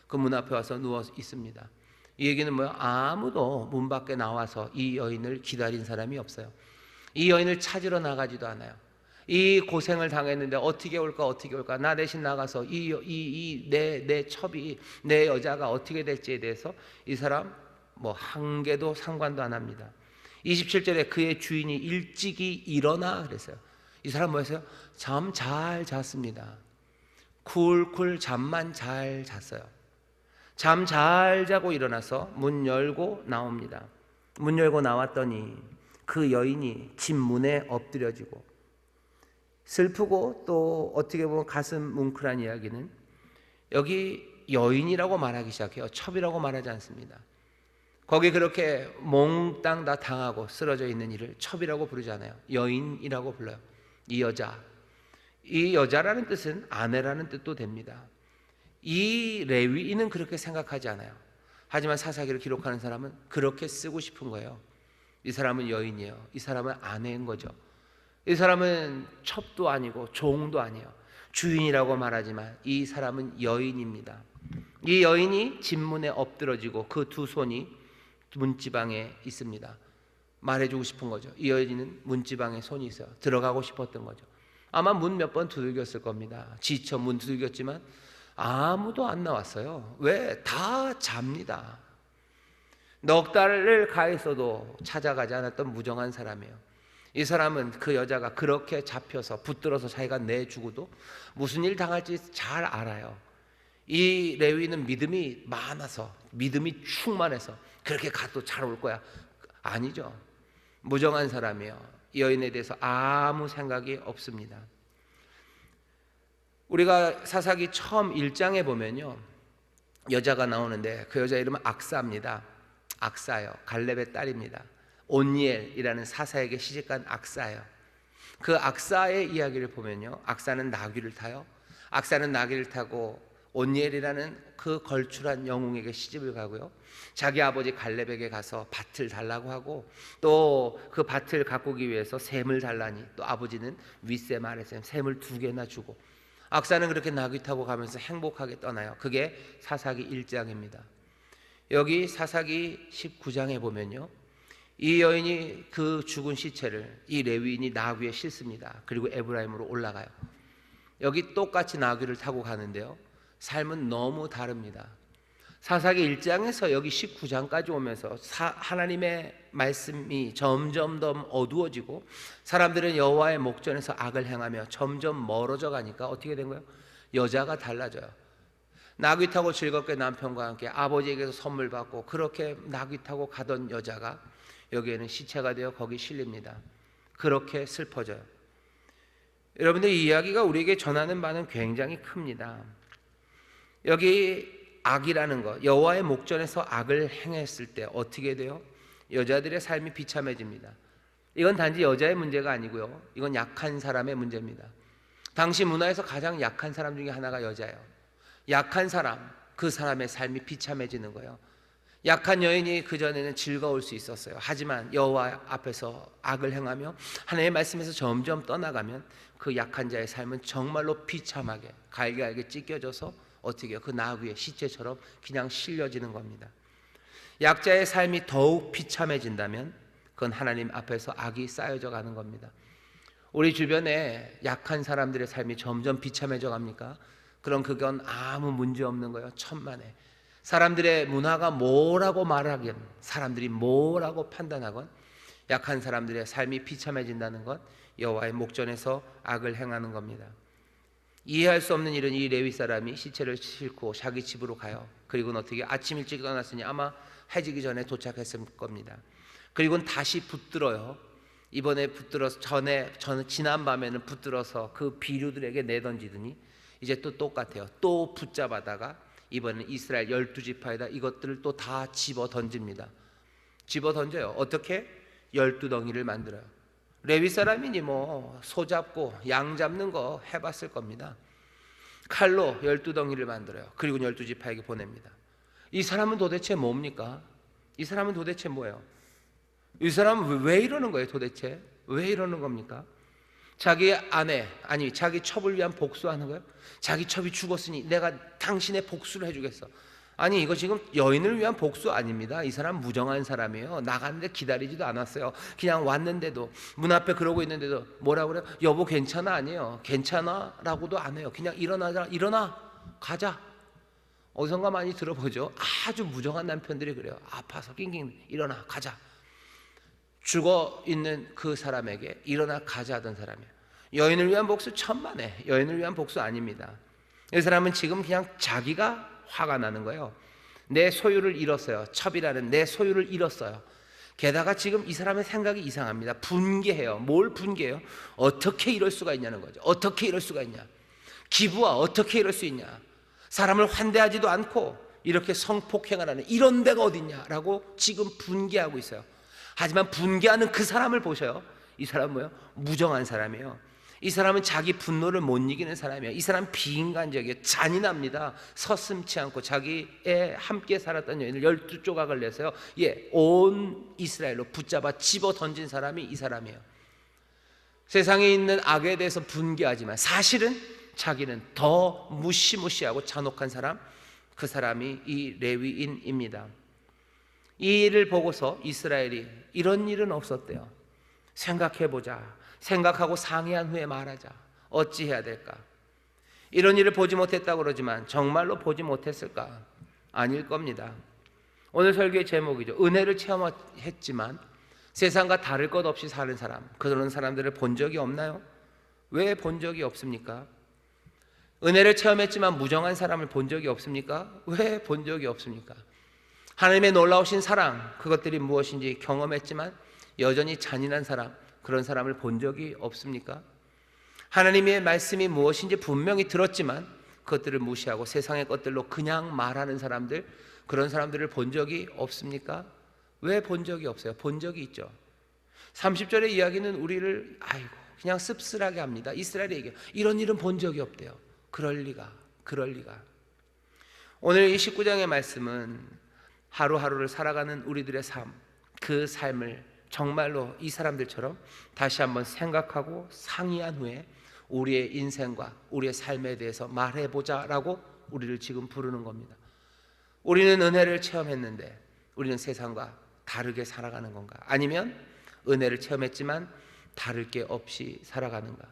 그 문 앞에 와서 누워 있습니다. 이 얘기는 뭐예요? 아무도 문 밖에 나와서 이 여인을 기다린 사람이 없어요. 이 여인을 찾으러 나가지도 않아요. 이 고생을 당했는데 어떻게 올까 나 대신 나가서 내 첩이 내 여자가 어떻게 될지에 대해서 이 사람 뭐 한 개도 상관도 안 합니다. 27절에 그의 주인이 일찍이 일어나 그랬어요. 이 사람 뭐였어요? 잠 잘 잤습니다. 쿨쿨 잠만 잘 잤어요. 잠 잘 자고 일어나서 문 열고 나옵니다. 문 열고 나왔더니 그 여인이 집 문에 엎드려지고, 슬프고 또 어떻게 보면 가슴 뭉클한 이야기는 여기 여인이라고 말하기 시작해요. 첩이라고 말하지 않습니다. 거기 그렇게 몽땅 다 당하고 쓰러져 있는 이를 첩이라고 부르지 않아요. 여인이라고 불러요. 이 여자라는 뜻은 아내라는 뜻도 됩니다. 이 레위인은 그렇게 생각하지 않아요. 하지만 사사기를 기록하는 사람은 그렇게 쓰고 싶은 거예요. 이 사람은 여인이에요. 이 사람은 아내인 거죠. 이 사람은 첩도 아니고 종도 아니에요. 주인이라고 말하지만 이 사람은 여인입니다. 이 여인이 집 문에 엎드러지고 그 두 손이 문지방에 있습니다. 말해주고 싶은 거죠. 이 여인은 문지방에 손이 있어요. 들어가고 싶었던 거죠. 아마 문 몇 번 두들겼을 겁니다. 지쳐 문 두들겼지만 아무도 안 나왔어요. 왜? 다 잡니다. 넉 달을 가했어도 찾아가지 않았던 무정한 사람이에요. 이 사람은 그 여자가 그렇게 잡혀서 붙들어서 자기가 내주고도 무슨 일 당할지 잘 알아요. 이 레위는 믿음이 많아서, 믿음이 충만해서 그렇게 가도 잘 올 거야. 아니죠. 무정한 사람이에요. 이 여인에 대해서 아무 생각이 없습니다. 우리가 사사기 처음 1장에 보면요, 여자가 나오는데 그 여자 이름은 악사입니다. 악사요. 갈렙의 딸입니다. 온니엘이라는 사사에게 시집간 악사예요. 그 악사의 이야기를 보면요, 악사는 나귀를 타요. 악사는 나귀를 타고 온니엘이라는 그 걸출한 영웅에게 시집을 가고요. 자기 아버지 갈렙에게 가서 밭을 달라고 하고 또 그 밭을 가꾸기 위해서 샘을 달라니 또 아버지는 윗샘 아랫샘 샘을 2개나 주고 악사는 그렇게 나귀 타고 가면서 행복하게 떠나요. 그게 사사기 1장입니다. 여기 사사기 19장에 보면요, 이 여인이 그 죽은 시체를 이 레위인이 나귀에 싣습니다. 그리고 에브라임으로 올라가요. 여기 똑같이 나귀를 타고 가는데요, 삶은 너무 다릅니다. 사사기 1장에서 여기 19장까지 오면서 하나님의 말씀이 점점 더 어두워지고 사람들은 여호와의 목전에서 악을 행하며 점점 멀어져 가니까 어떻게 된 거예요? 여자가 달라져요. 나귀 타고 즐겁게 남편과 함께 아버지에게서 선물 받고 그렇게 나귀 타고 가던 여자가 여기에는 시체가 되어 거기 실립니다. 그렇게 슬퍼져요. 여러분들, 이 이야기가 우리에게 전하는 바는 굉장히 큽니다. 여기 악이라는 것, 여호와의 목전에서 악을 행했을 때 어떻게 돼요? 여자들의 삶이 비참해집니다. 이건 단지 여자의 문제가 아니고요, 이건 약한 사람의 문제입니다. 당시 문화에서 가장 약한 사람 중에 하나가 여자예요. 약한 사람, 그 사람의 삶이 비참해지는 거예요. 약한 여인이 그전에는 즐거울 수 있었어요. 하지만 여호와 앞에서 악을 행하며 하나님의 말씀에서 점점 떠나가면 그 약한 자의 삶은 정말로 비참하게 갈갈하게 찢겨져서 어떻게 해요? 그 나귀의 시체처럼 그냥 실려지는 겁니다. 약자의 삶이 더욱 비참해진다면 그건 하나님 앞에서 악이 쌓여져 가는 겁니다. 우리 주변에 약한 사람들의 삶이 점점 비참해져 갑니까? 그럼 그건 아무 문제 없는 거예요. 천만에. 사람들의 문화가 뭐라고 말하건, 사람들이 뭐라고 판단하건 약한 사람들의 삶이 비참해진다는 것, 여호와의 목전에서 악을 행하는 겁니다. 이해할 수 없는 일은 이 레위 사람이 시체를 싣고 자기 집으로 가요. 그리고는 어떻게 아침 일찍 떠났으니 아마 해지기 전에 도착했을 겁니다. 그리고는 다시 붙들어요. 이번에 붙들어서 지난 밤에는 붙들어서 그 비류들에게 내던지더니 이제 또 똑같아요. 또 붙잡아다가 이번에는 이스라엘 12지파에다 이것들을 또 다 집어 던집니다. 집어 던져요. 어떻게? 12덩이를 만들어요. 레위 사람이니 뭐 소 잡고 양 잡는 거 해봤을 겁니다. 칼로 12덩이를 만들어요. 그리고 12지파에게 보냅니다. 이 사람은 도대체 뭡니까? 이 사람은 도대체 뭐예요? 이 사람은 왜 이러는 거예요? 도대체 왜 이러는 겁니까? 자기 아내, 아니 자기 첩을 위한 복수하는 거예요? 자기 첩이 죽었으니 내가 당신의 복수를 해주겠어. 아니, 이거 지금 여인을 위한 복수 아닙니다. 이 사람 무정한 사람이에요. 나가는데 기다리지도 않았어요. 그냥 왔는데도, 문 앞에 그러고 있는데도 뭐라고 그래요? 여보 괜찮아? 아니에요. 괜찮아? 라고도 안 해요. 그냥 일어나 가자. 어디선가 많이 들어보죠. 아주 무정한 남편들이 그래요. 아파서 낑낑 일어나 가자. 죽어 있는 그 사람에게 일어나 가자 하던 사람이에요. 여인을 위한 복수 천만에. 여인을 위한 복수 아닙니다. 이 사람은 지금 그냥 자기가 화가 나는 거예요. 내 소유를 잃었어요. 첩이라는 내 소유를 잃었어요. 게다가 지금 이 사람의 생각이 이상합니다. 분개해요. 뭘 분개해요? 어떻게 이럴 수가 있냐는 거죠. 어떻게 이럴 수가 있냐. 기부와 어떻게 이럴 수 있냐. 사람을 환대하지도 않고 이렇게 성폭행을 하는 이런 데가 어딨냐라고 지금 분개하고 있어요. 하지만 분개하는 그 사람을 보셔요. 이 사람은 뭐예요? 무정한 사람이에요. 이 사람은 자기 분노를 못 이기는 사람이에요. 이 사람 비인간적이에요. 잔인합니다. 서슴지 않고 자기의 함께 살았던 여인을 12조각을 내서요, 온 이스라엘로 붙잡아 집어 던진 사람이 이 사람이에요. 세상에 있는 악에 대해서 분개하지만 사실은 자기는 더 무시무시하고 잔혹한 사람, 그 사람이 이 레위인입니다. 이 일을 보고서 이스라엘이 이런 일은 없었대요. 생각해보자. 생각하고 상의한 후에 말하자. 어찌해야 될까? 이런 일을 보지 못했다고 그러지만 정말로 보지 못했을까? 아닐 겁니다. 오늘 설교의 제목이죠. 은혜를 체험했지만 세상과 다를 것 없이 사는 사람, 그런 사람들을 본 적이 없나요? 왜 본 적이 없습니까? 은혜를 체험했지만 무정한 사람을 본 적이 없습니까? 왜 본 적이 없습니까? 하나님의 놀라우신 사랑, 그것들이 무엇인지 경험했지만 여전히 잔인한 사람, 그런 사람을 본 적이 없습니까? 하나님의 말씀이 무엇인지 분명히 들었지만 그것들을 무시하고 세상의 것들로 그냥 말하는 사람들, 그런 사람들을 본 적이 없습니까? 왜 본 적이 없어요? 본 적이 있죠. 30절의 이야기는 우리를 그냥 씁쓸하게 합니다. 이스라엘에게 이런 일은 본 적이 없대요. 그럴 리가. 오늘 이 19장의 말씀은 하루하루를 살아가는 우리들의 삶, 그 삶을 정말로 이 사람들처럼 다시 한번 생각하고 상의한 후에 우리의 인생과 우리의 삶에 대해서 말해보자라고 우리를 지금 부르는 겁니다. 우리는 은혜를 체험했는데 우리는 세상과 다르게 살아가는 건가? 아니면 은혜를 체험했지만 다를 게 없이 살아가는가?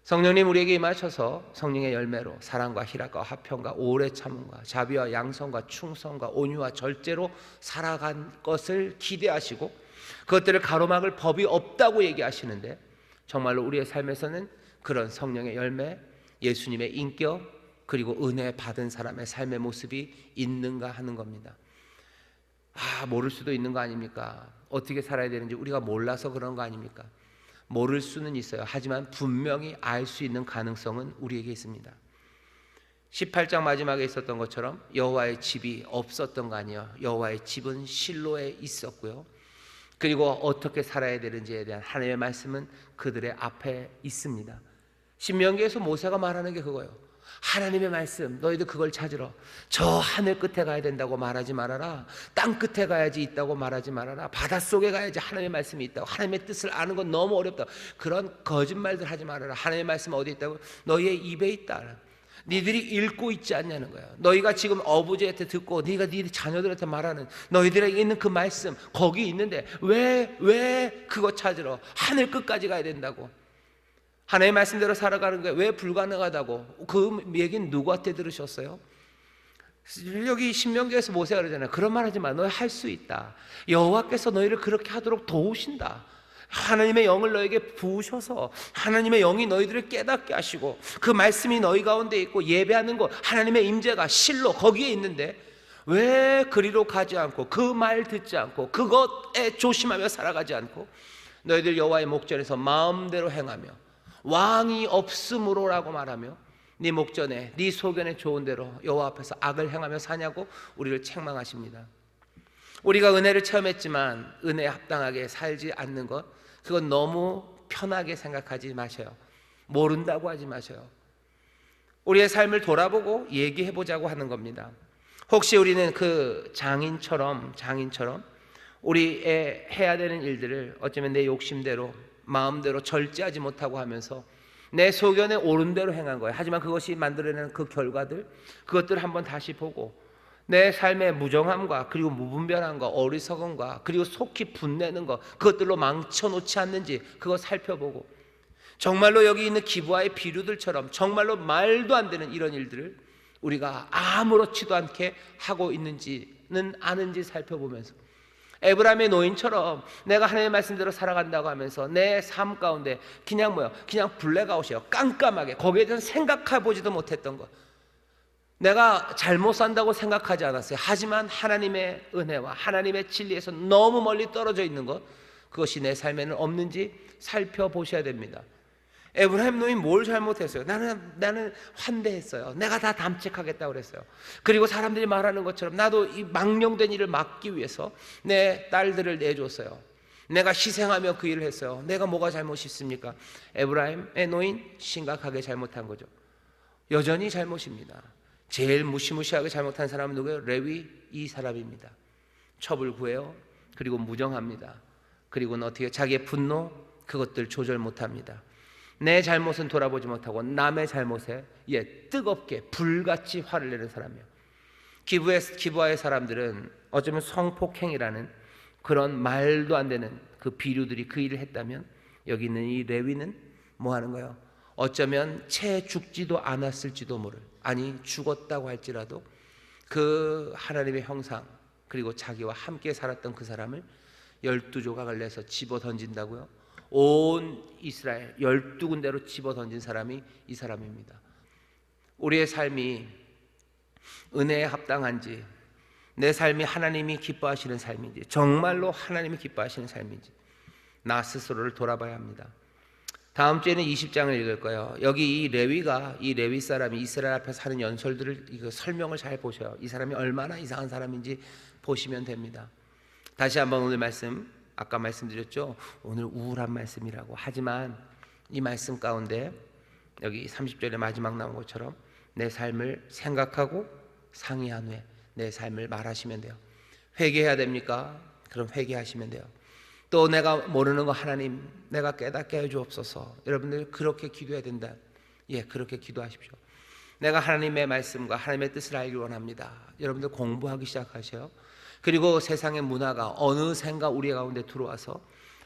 성령님 우리에게 임하셔서 성령의 열매로 사랑과 희락과 화평과 오래 참음과 자비와 양성과 충성과 온유와 절제로 살아간 것을 기대하시고 그것들을 가로막을 법이 없다고 얘기하시는데 정말로 우리의 삶에서는 그런 성령의 열매, 예수님의 인격, 그리고 은혜 받은 사람의 삶의 모습이 있는가 하는 겁니다. 모를 수도 있는 거 아닙니까? 어떻게 살아야 되는지 우리가 몰라서 그런 거 아닙니까? 모를 수는 있어요. 하지만 분명히 알 수 있는 가능성은 우리에게 있습니다. 18장 마지막에 있었던 것처럼 여호와의 집이 없었던 거 아니에요. 여호와의 집은 실로에 있었고요. 그리고 어떻게 살아야 되는지에 대한 하나님의 말씀은 그들의 앞에 있습니다. 신명기에서 모세가 말하는 게 그거예요. 하나님의 말씀, 너희들 그걸 찾으러 저 하늘 끝에 가야 된다고 말하지 말아라. 땅 끝에 가야지 있다고 말하지 말아라. 바닷속에 가야지 하나님의 말씀이 있다고. 하나님의 뜻을 아는 건 너무 어렵다. 그런 거짓말들 하지 말아라. 하나님의 말씀은 어디 있다고? 너희의 입에 있다. 니들이 읽고 있지 않냐는 거야. 너희가 지금 어부지한테 듣고 네가 네 자녀들한테 말하는 너희들에게 있는 그 말씀 거기 있는데 왜 그거 찾으러 하늘 끝까지 가야 된다고? 하나님의 말씀대로 살아가는 게 왜 불가능하다고? 그 얘기는 누구한테 들으셨어요? 여기 신명기에서 모세가 그러잖아요. 그런 말 하지 마. 너희 할 수 있다. 여호와께서 너희를 그렇게 하도록 도우신다. 하나님의 영을 너에게 부으셔서 하나님의 영이 너희들을 깨닫게 하시고 그 말씀이 너희 가운데 있고 예배하는 곳 하나님의 임재가 실로 거기에 있는데 왜 그리로 가지 않고 그 말 듣지 않고 그것에 조심하며 살아가지 않고 너희들 여호와의 목전에서 마음대로 행하며 왕이 없으므로라고 말하며 네 목전에 네 소견에 좋은 대로 여호와 앞에서 악을 행하며 사냐고 우리를 책망하십니다. 우리가 은혜를 체험했지만 은혜에 합당하게 살지 않는 것, 그건 너무 편하게 생각하지 마셔요. 모른다고 하지 마셔요. 우리의 삶을 돌아보고 얘기해보자고 하는 겁니다. 혹시 우리는 그 장인처럼 우리의 해야 되는 일들을 어쩌면 내 욕심대로 마음대로 절제하지 못하고 하면서 내 소견에 옳은 대로 행한 거예요. 하지만 그것이 만들어내는 그 결과들, 그것들을 한번 다시 보고 내 삶의 무정함과 그리고 무분별함과 어리석음과 그리고 속히 분내는 것, 그것들로 망쳐놓지 않는지 그거 살펴보고 정말로 여기 있는 기브와의 비류들처럼 정말로 말도 안 되는 이런 일들을 우리가 아무렇지도 않게 하고 있는지는 아는지 살펴보면서 에브라임의 노인처럼 내가 하나님의 말씀대로 살아간다고 하면서 내 삶 가운데 그냥 블랙아웃이에요. 깜깜하게 거기에 대해서 생각해보지도 못했던 것, 내가 잘못 산다고 생각하지 않았어요. 하지만 하나님의 은혜와 하나님의 진리에서 너무 멀리 떨어져 있는 것, 그것이 내 삶에는 없는지 살펴보셔야 됩니다. 에브라임 노인 뭘 잘못했어요? 나는 환대했어요. 내가 다 담책하겠다고 그랬어요. 그리고 사람들이 말하는 것처럼 나도 이 망령된 일을 막기 위해서 내 딸들을 내줬어요. 내가 희생하며 그 일을 했어요. 내가 뭐가 잘못이 있습니까? 에브라임의 노인 심각하게 잘못한 거죠. 여전히 잘못입니다. 제일 무시무시하게 잘못한 사람은 누구예요? 레위 이 사람입니다. 첩을 구해요. 그리고 무정합니다. 그리고는 어떻게 자기의 분노 그것들 조절 못합니다. 내 잘못은 돌아보지 못하고 남의 잘못에 뜨겁게 불같이 화를 내는 사람이에요. 기브와의 사람들은 어쩌면 성폭행이라는 그런 말도 안 되는 그 비류들이 그 일을 했다면 여기 있는 이 레위는 뭐 하는 거예요? 어쩌면 채 죽지도 않았을지도 모를, 아니 죽었다고 할지라도 그 하나님의 형상 그리고 자기와 함께 살았던 그 사람을 12조각을 내서 집어 던진다고요? 온 이스라엘 12군데로 집어 던진 사람이 이 사람입니다. 우리의 삶이 은혜에 합당한지, 내 삶이 하나님이 기뻐하시는 삶인지, 정말로 하나님이 기뻐하시는 삶인지 나 스스로를 돌아봐야 합니다. 다음 주에는 20장을 읽을 거예요. 여기 이 레위 사람이 이스라엘 앞에서 하는 연설들을 이거 설명을 잘 보셔요. 이 사람이 얼마나 이상한 사람인지 보시면 됩니다. 다시 한번 오늘 말씀, 아까 말씀드렸죠. 오늘 우울한 말씀이라고. 하지만 이 말씀 가운데 여기 30절에 마지막 나온 것처럼 내 삶을 생각하고 상의한 후에 내 삶을 말하시면 돼요. 회개해야 됩니까? 그럼 회개하시면 돼요. 또 내가 모르는 거 하나님 내가 깨닫게 해주옵소서. 여러분들 그렇게 기도해야 된다. 예, 그렇게 기도하십시오. 내가 하나님의 말씀과 하나님의 뜻을 알기 원합니다. 여러분들 공부하기 시작하셔요. 그리고 세상의 문화가 어느샌가 우리 가운데 들어와서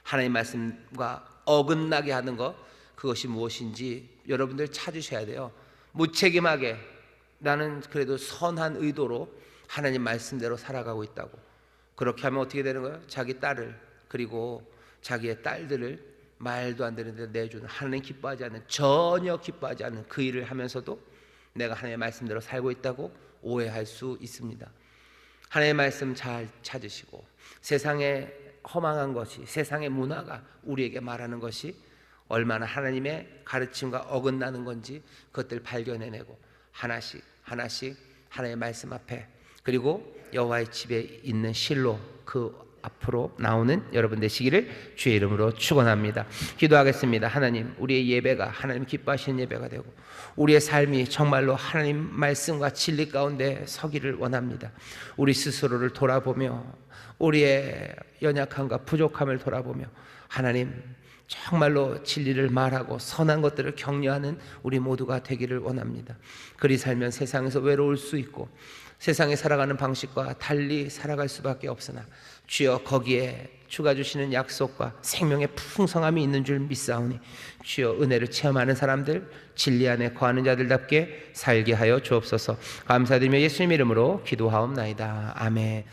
하나님 말씀과 어긋나게 하는 것, 그것이 무엇인지 여러분들 찾으셔야 돼요. 무책임하게 나는 그래도 선한 의도로 하나님 말씀대로 살아가고 있다고. 그렇게 하면 어떻게 되는 거예요? 자기 딸을 그리고 자기의 딸들을 말도 안 되는 데 내주는, 하나님 기뻐하지 않는, 전혀 기뻐하지 않는 그 일을 하면서도 내가 하나님의 말씀대로 살고 있다고 오해할 수 있습니다. 하나님의 말씀 잘 찾으시고 세상에 허망한 것이, 세상의 문화가 우리에게 말하는 것이 얼마나 하나님의 가르침과 어긋나는 건지 그것들 발견해내고 하나씩 하나씩 하나님의 말씀 앞에, 그리고 여호와의 집에 있는 실로 그 앞으로 나오는 여러분 되시기를 주의 이름으로 축원합니다. 기도하겠습니다. 하나님, 우리의 예배가 하나님 기뻐하시는 예배가 되고 우리의 삶이 정말로 하나님 말씀과 진리 가운데 서기를 원합니다. 우리 스스로를 돌아보며 우리의 연약함과 부족함을 돌아보며 하나님 정말로 진리를 말하고 선한 것들을 격려하는 우리 모두가 되기를 원합니다. 그리 살면 세상에서 외로울 수 있고 세상에 살아가는 방식과 달리 살아갈 수밖에 없으나 주여 거기에 주가 주시는 약속과 생명의 풍성함이 있는 줄 믿사오니 주여 은혜를 체험하는 사람들, 진리 안에 거하는 자들답게 살게 하여 주옵소서. 감사드리며 예수님 이름으로 기도하옵나이다. 아멘.